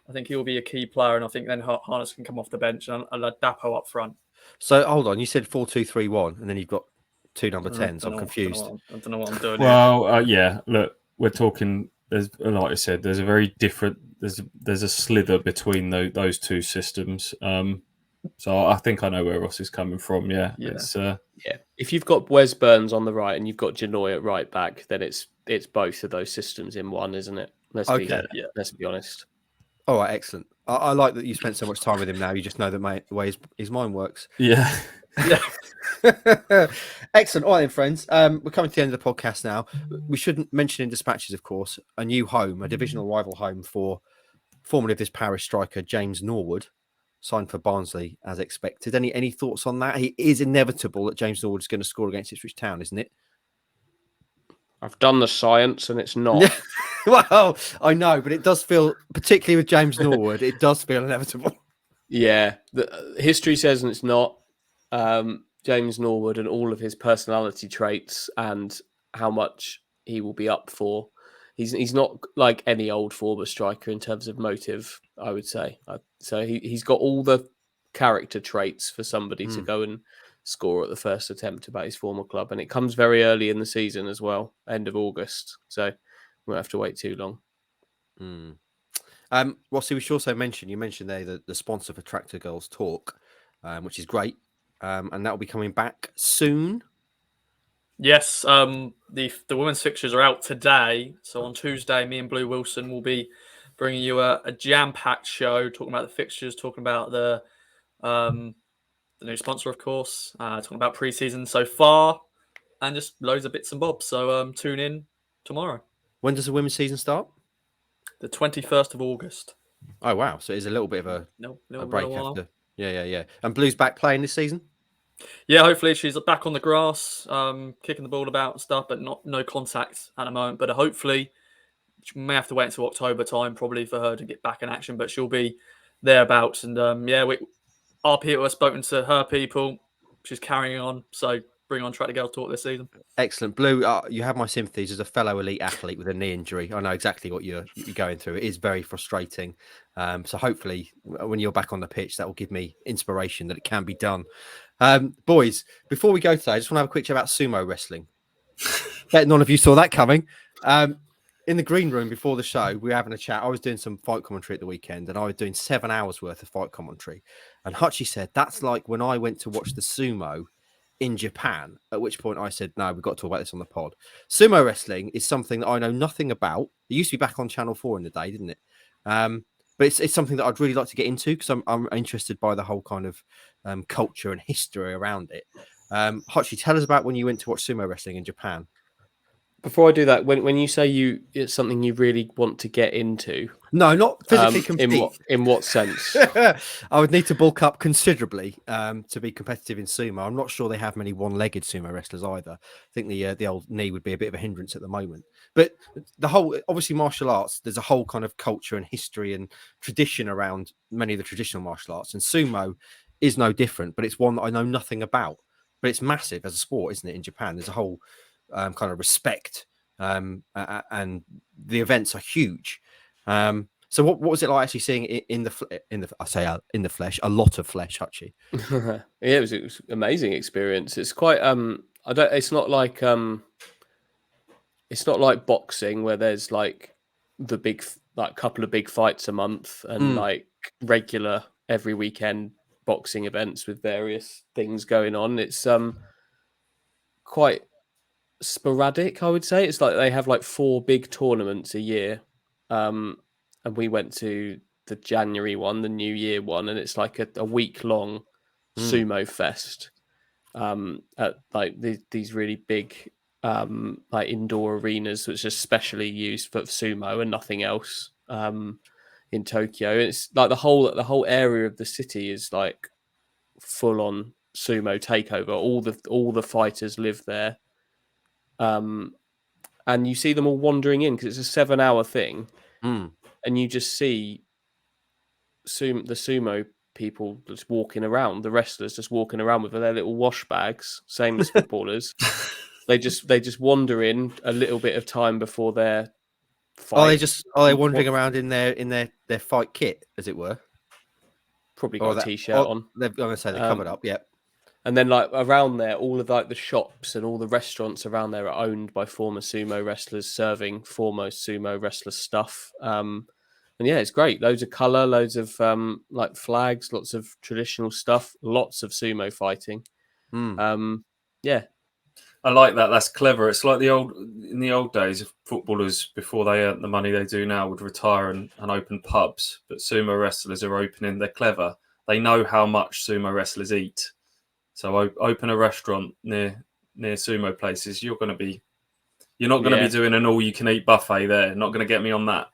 D: I think he will be a key player, and I think then Harness can come off the bench and I'll Dapo up front.
A: So, hold on. You said 4-2-3-1, and then you've got 2 number 10s. I'm confused.
D: I don't know what I'm doing.
B: Well, yeah. Look, we're talking. Like I said, there's a very different. There's a slither between those two systems. So I think I know where Ross is coming from. Yeah.
C: If you've got Wes Burns on the right and you've got Janoy at right back, then it's both of those systems in one, isn't it? Let's be honest.
A: All right, excellent. I like that you spent so much time with him now. You just know the way his mind works.
B: Yeah.
A: Excellent. All right, then, friends. We're coming to the end of the podcast now. We shouldn't mention in dispatches, of course, a new home, a divisional rival home for formerly of this parish striker James Norwood, signed for Barnsley as expected. Any thoughts on that? It is inevitable that James Norwood is going to score against Ipswich Town, isn't it?
C: I've done the science and it's not.
A: Well, I know, but it does feel, particularly with James Norwood, it does feel inevitable.
C: Yeah, the history says it's not. James Norwood and all of his personality traits and how much he will be up for. He's not like any old former striker in terms of motive, I would say. So he's got all the character traits for somebody to go and score at the first attempt about his former club. And it comes very early in the season as well, end of August. So we won't have to wait too long.
A: Rossi, we should also mention, you mentioned there the sponsor for Tractor Girls Talk, which is great. And that will be coming back soon.
D: Yes, the women's fixtures are out today. So on Tuesday, me and Blue Wilson will be bringing you a jam-packed show, talking about the fixtures, talking about the new sponsor, of course, talking about pre-season so far, and just loads of bits and bobs. So tune in tomorrow.
A: When does the women's season start?
D: The 21st of August.
A: Oh, wow. So it is a little bit of a break after. Yeah. And Blue's back playing this season?
D: Yeah, hopefully she's back on the grass, kicking the ball about and stuff, but no contact at the moment. But hopefully she may have to wait until October time probably for her to get back in action, but she'll be thereabouts. And our people have spoken to her people. She's carrying on. So bring on Tractor Girls Talk this season.
A: Excellent. Blue, you have my sympathies as a fellow elite athlete with a knee injury. I know exactly what you're going through. It is very frustrating. So hopefully when you're back on the pitch, that will give me inspiration that it can be done. Boys, before we go today, I just want to have a quick chat about sumo wrestling. Bet none of you saw that coming. In the green room before the show, we were having a chat. I was doing some fight commentary at the weekend, and I was doing 7 hours worth of fight commentary. And Hutchie said, that's like when I went to watch the sumo in Japan, at which point I said, no, we've got to talk about this on the pod. Sumo wrestling is something that I know nothing about. It used to be back on Channel 4 in the day, didn't it? But it's something that I'd really like to get into because I'm interested by the whole kind of culture and history around it. Hutchie, tell us about when you went to watch sumo wrestling in Japan.
C: Before I do that, when you say it's something you really want to get into,
A: No, not physically compete.
C: in what sense?
A: I would need to bulk up considerably to be competitive in sumo. I'm not sure they have many one-legged sumo wrestlers either. I think the old knee would be a bit of a hindrance at the moment. But the whole, obviously, martial arts, there's a whole kind of culture and history and tradition around many of the traditional martial arts, and sumo is no different. But it's one that I know nothing about. But it's massive as a sport, isn't it? In Japan, there's a whole kind of respect, and the events are huge. So what was it like actually seeing it in the flesh, a lot of flesh, Hutchie?
C: Yeah, it was an amazing experience. It's quite it's not like boxing where there's like the big like couple of big fights a month and like regular every weekend boxing events with various things going on. It's quite sporadic, I would say. It's like they have like 4 big tournaments a year. And we went to the January one, the New Year one, and it's like a week long sumo fest at like these really big like indoor arenas, which are specially used for sumo and nothing else in Tokyo. And it's like the whole area of the city is like full on sumo takeover. All the fighters live there. And you see them all wandering in because it's a 7-hour thing, and you just see the sumo people just walking around, the wrestlers just walking around with their little wash bags, same as footballers. they just wander in a little bit of time before their fight.
A: Are they wandering around in their fight kit, as it were?
C: Probably got a t-shirt on.
A: I'm going to say they're covered up, yeah.
C: And then like around there, all of like the shops and all the restaurants around there are owned by former sumo wrestlers serving former sumo wrestler stuff. And yeah, it's great. Loads of colour, loads of like flags, lots of traditional stuff, lots of sumo fighting. Yeah.
B: I like that. That's clever. It's like in the old days of footballers, before they earned the money they do now, would retire and open pubs. But sumo wrestlers are opening. They're clever. They know how much sumo wrestlers eat. So open a restaurant near sumo places. You're not going to be doing an all-you-can-eat buffet there. Not going to get me on that.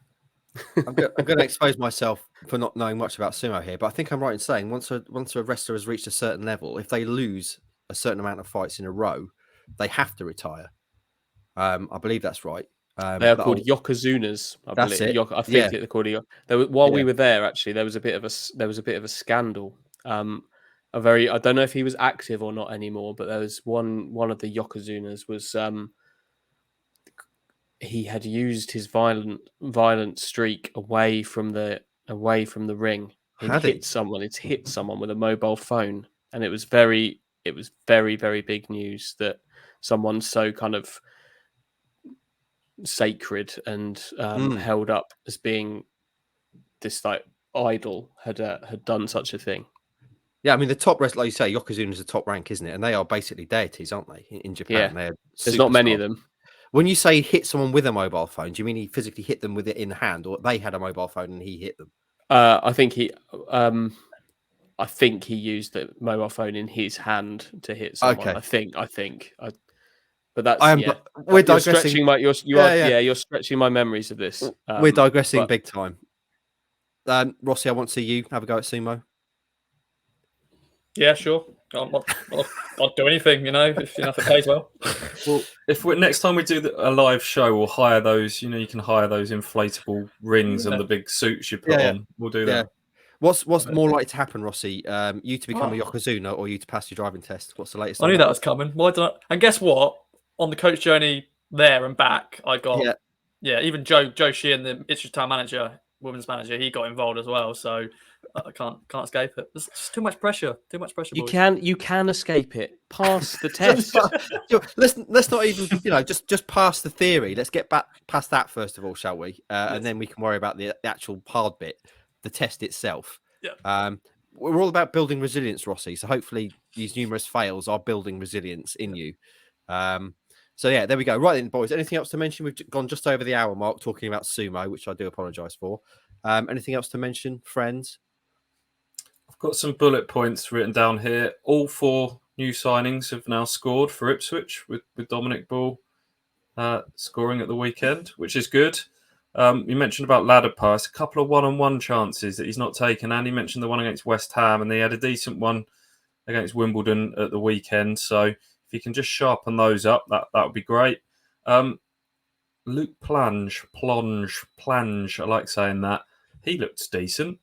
A: I'm going to expose myself for not knowing much about sumo here, but I think I'm right in saying once a wrestler has reached a certain level, if they lose a certain amount of fights in a row, they have to retire. I believe that's right.
C: They are called yokozunas. I
A: that's
C: believe.
A: it.
C: I think they're called. While we were there, actually, there was a bit of a scandal. I don't know if he was active or not anymore, but there was one of the yokozunas was he had used his violent streak away from the ring and hit someone. It's hit someone with a mobile phone, and it was very very big news that someone so kind of sacred and held up as being this like idol had done such a thing.
A: Yeah, I mean the top wrestler, like you say, Yokozuna is the top rank, isn't it? And they are basically deities, aren't they? In Japan,
C: yeah. There's not many of them.
A: When you say hit someone with a mobile phone, do you mean he physically hit them with it in hand, or they had a mobile phone and he hit them?
C: I think he used the mobile phone in his hand to hit someone.
A: Okay.
C: I think. But that's
A: we're digressing.
C: You're stretching my memories of this.
A: We're digressing big time. Rossi, I want to see you have a go at sumo.
D: Yeah, sure. I'll do anything, if it pays well.
B: Well, next time we do a live show, we'll hire those. You can hire those inflatable rings and the big suits you put on. We'll do that.
A: What's more likely to happen, Rossi? You to become a yokozuna, or you to pass your driving test? What's the latest?
D: I knew that was coming. Why did I? And guess what? On the coach journey there and back, I got even Joe Sheehan, the Ipswich Town manager, women's manager, he got involved as well. So I can't escape it. There's just too much pressure. Too much pressure.
C: You can escape it. Pass the test.
A: let's not even just pass the theory. Let's get back past that first of all, shall we? And then we can worry about the actual hard bit, the test itself.
D: Yeah.
A: We're all about building resilience, Rossi. So hopefully these numerous fails are building resilience in you. So yeah, there we go. Right then, boys. Anything else to mention? We've gone just over the hour mark talking about sumo, which I do apologise for. Anything else to mention, friends?
B: I've got some bullet points written down here. All 4 new signings have now scored for Ipswich with Dominic Ball. scoring at the weekend, which is good. You mentioned about ladder pass, a couple of one-on-one chances that he's not taken, and he mentioned the one against West Ham, and they had a decent one against Wimbledon at the weekend. So if he can just sharpen those up, that would be great. Luke Plange, I like saying that. He looks decent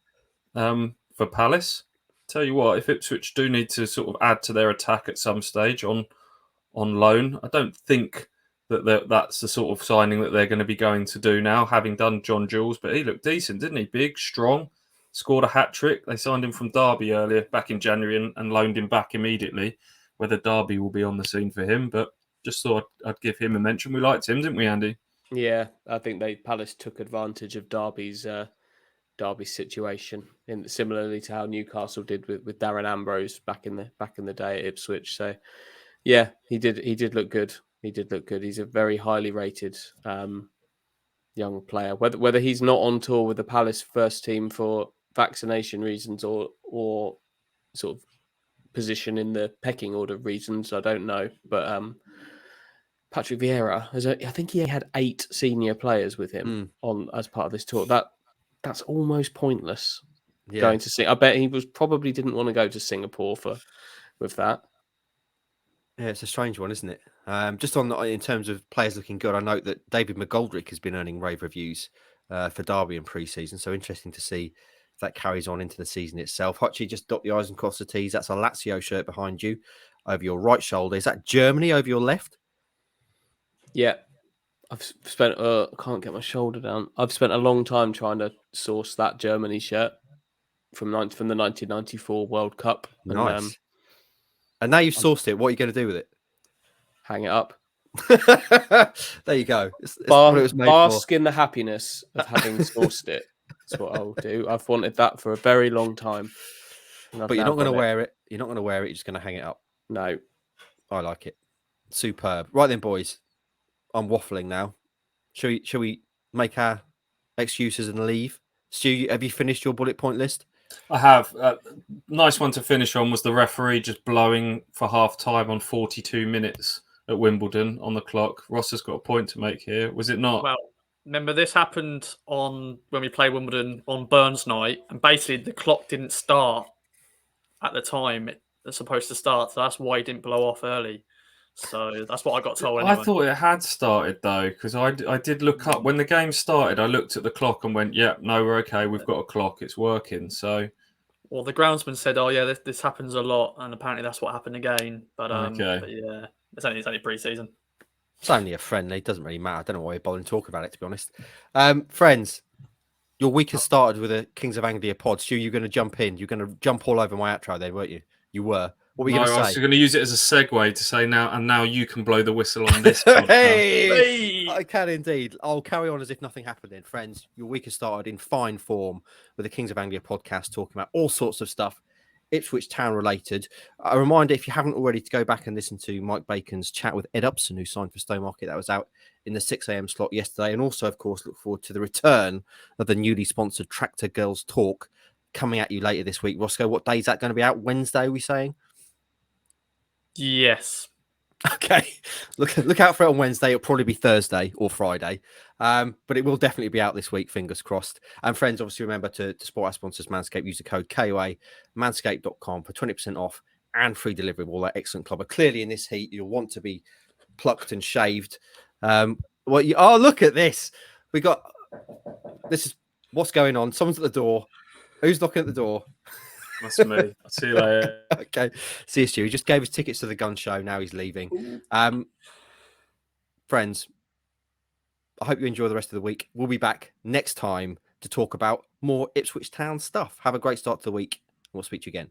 B: for Palace. Tell you what, if Ipswich do need to sort of add to their attack at some stage on loan, I don't think that's the sort of signing that they're going to be going to do now, having done John Jules. But he looked decent, didn't he? Big, strong, scored a hat-trick. They signed him from Derby earlier, back in January, and loaned him back immediately. Whether Derby will be on the scene for him, but just thought I'd give him a mention. We liked him, didn't we, Andy?
C: Yeah, I think Palace took advantage of Derby's situation, similarly to how Newcastle did with Darren Ambrose back in the day at Ipswich. So yeah, he did look good. He did look good. He's a very highly rated young player. Whether he's not on tour with the Palace first team for vaccination reasons or sort of position in the pecking order reasons, I don't know. But Patrick Vieira, I think he had 8 senior players with him as part of this tour. That's almost pointless.
A: Yeah.
C: Going to sing. I bet he probably didn't want to go to Singapore with that.
A: Yeah, it's a strange one, isn't it? Just in terms of players looking good, I note that David McGoldrick has been earning rave reviews for Derby in pre-season. So interesting to see if that carries on into the season itself. Hutchie, just dot the I's and cross the T's. That's a Lazio shirt behind you over your right shoulder. Is that Germany over your left?
C: Yeah. I've spent, I can't get my shoulder down. I've spent a long time trying to source that Germany shirt from the 1994 World Cup.
A: Nice. And now you've sourced it, what are you going to do with it?
C: Hang it up.
A: There you go. It's
C: what
A: it was made
C: bask
A: for.
C: in the happiness of having sourced it. That's what I'll do. I've wanted that for a very long time.
A: But you're not going to wear it. You're not going to wear it. You're just going to hang it up.
C: No.
A: I like it. Superb. Right then, boys. I'm waffling now. Shall we make our excuses and leave? Stu, have you finished your bullet point list?
B: I have. Nice one to finish on was the referee just blowing for half time on 42 minutes at Wimbledon on the clock. Ross has got a point to make here. Was it not?
D: Well, remember this happened when we played Wimbledon on Burns night, and basically the clock didn't start at the time it's supposed to start. So that's why he didn't blow off early. So that's what I got told anyway.
B: I thought it had started though, because I did look up when the game started. I looked at the clock and went, "Yeah, no, we're okay. We've got a clock. It's working." So,
D: well, the groundsman said, "Oh yeah, this happens a lot," and apparently that's what happened again. But
B: okay.
D: but yeah, it's only pre-season.
A: It's only a friendly. It doesn't really matter. I don't know why you're bothering talking about it, to be honest. Friends, your week has started with a Kings of Anglia pod. Stu, you're going to jump in. You're going to jump all over my outro then, weren't you? You were. What were you going to say?
B: I was going to use it as a segue to say now you can blow the whistle on this podcast.
A: Hey! I can indeed. I'll carry on as if nothing happened then. Friends, your week has started in fine form with the Kings of Anglia podcast talking about all sorts of stuff Ipswich Town related. A reminder, if you haven't already, to go back and listen to Mike Bacon's chat with Ed Upson, who signed for Stowmarket. That was out in the 6 a.m. slot yesterday. And also, of course, look forward to the return of the newly sponsored Tractor Girls Talk coming at you later this week. Roscoe, what day is that going to be out? Wednesday, are we saying?
D: Yes.
A: Okay. Look out for it on Wednesday. It'll probably be Thursday or Friday. But it will definitely be out this week, fingers crossed. And friends, obviously remember to support our sponsors, Manscaped. Use the code KOA, manscaped.com for 20% off and free delivery of all that excellent clubber. Clearly in this heat, you'll want to be plucked and shaved. Look at this. This is what's going on. Someone's at the door. Who's knocking at the door?
B: That's me. I'll see you later.
A: Okay. See you, Stu. He just gave us tickets to the gun show. Now he's leaving. Friends, I hope you enjoy the rest of the week. We'll be back next time to talk about more Ipswich Town stuff. Have a great start to the week. We'll speak to you again.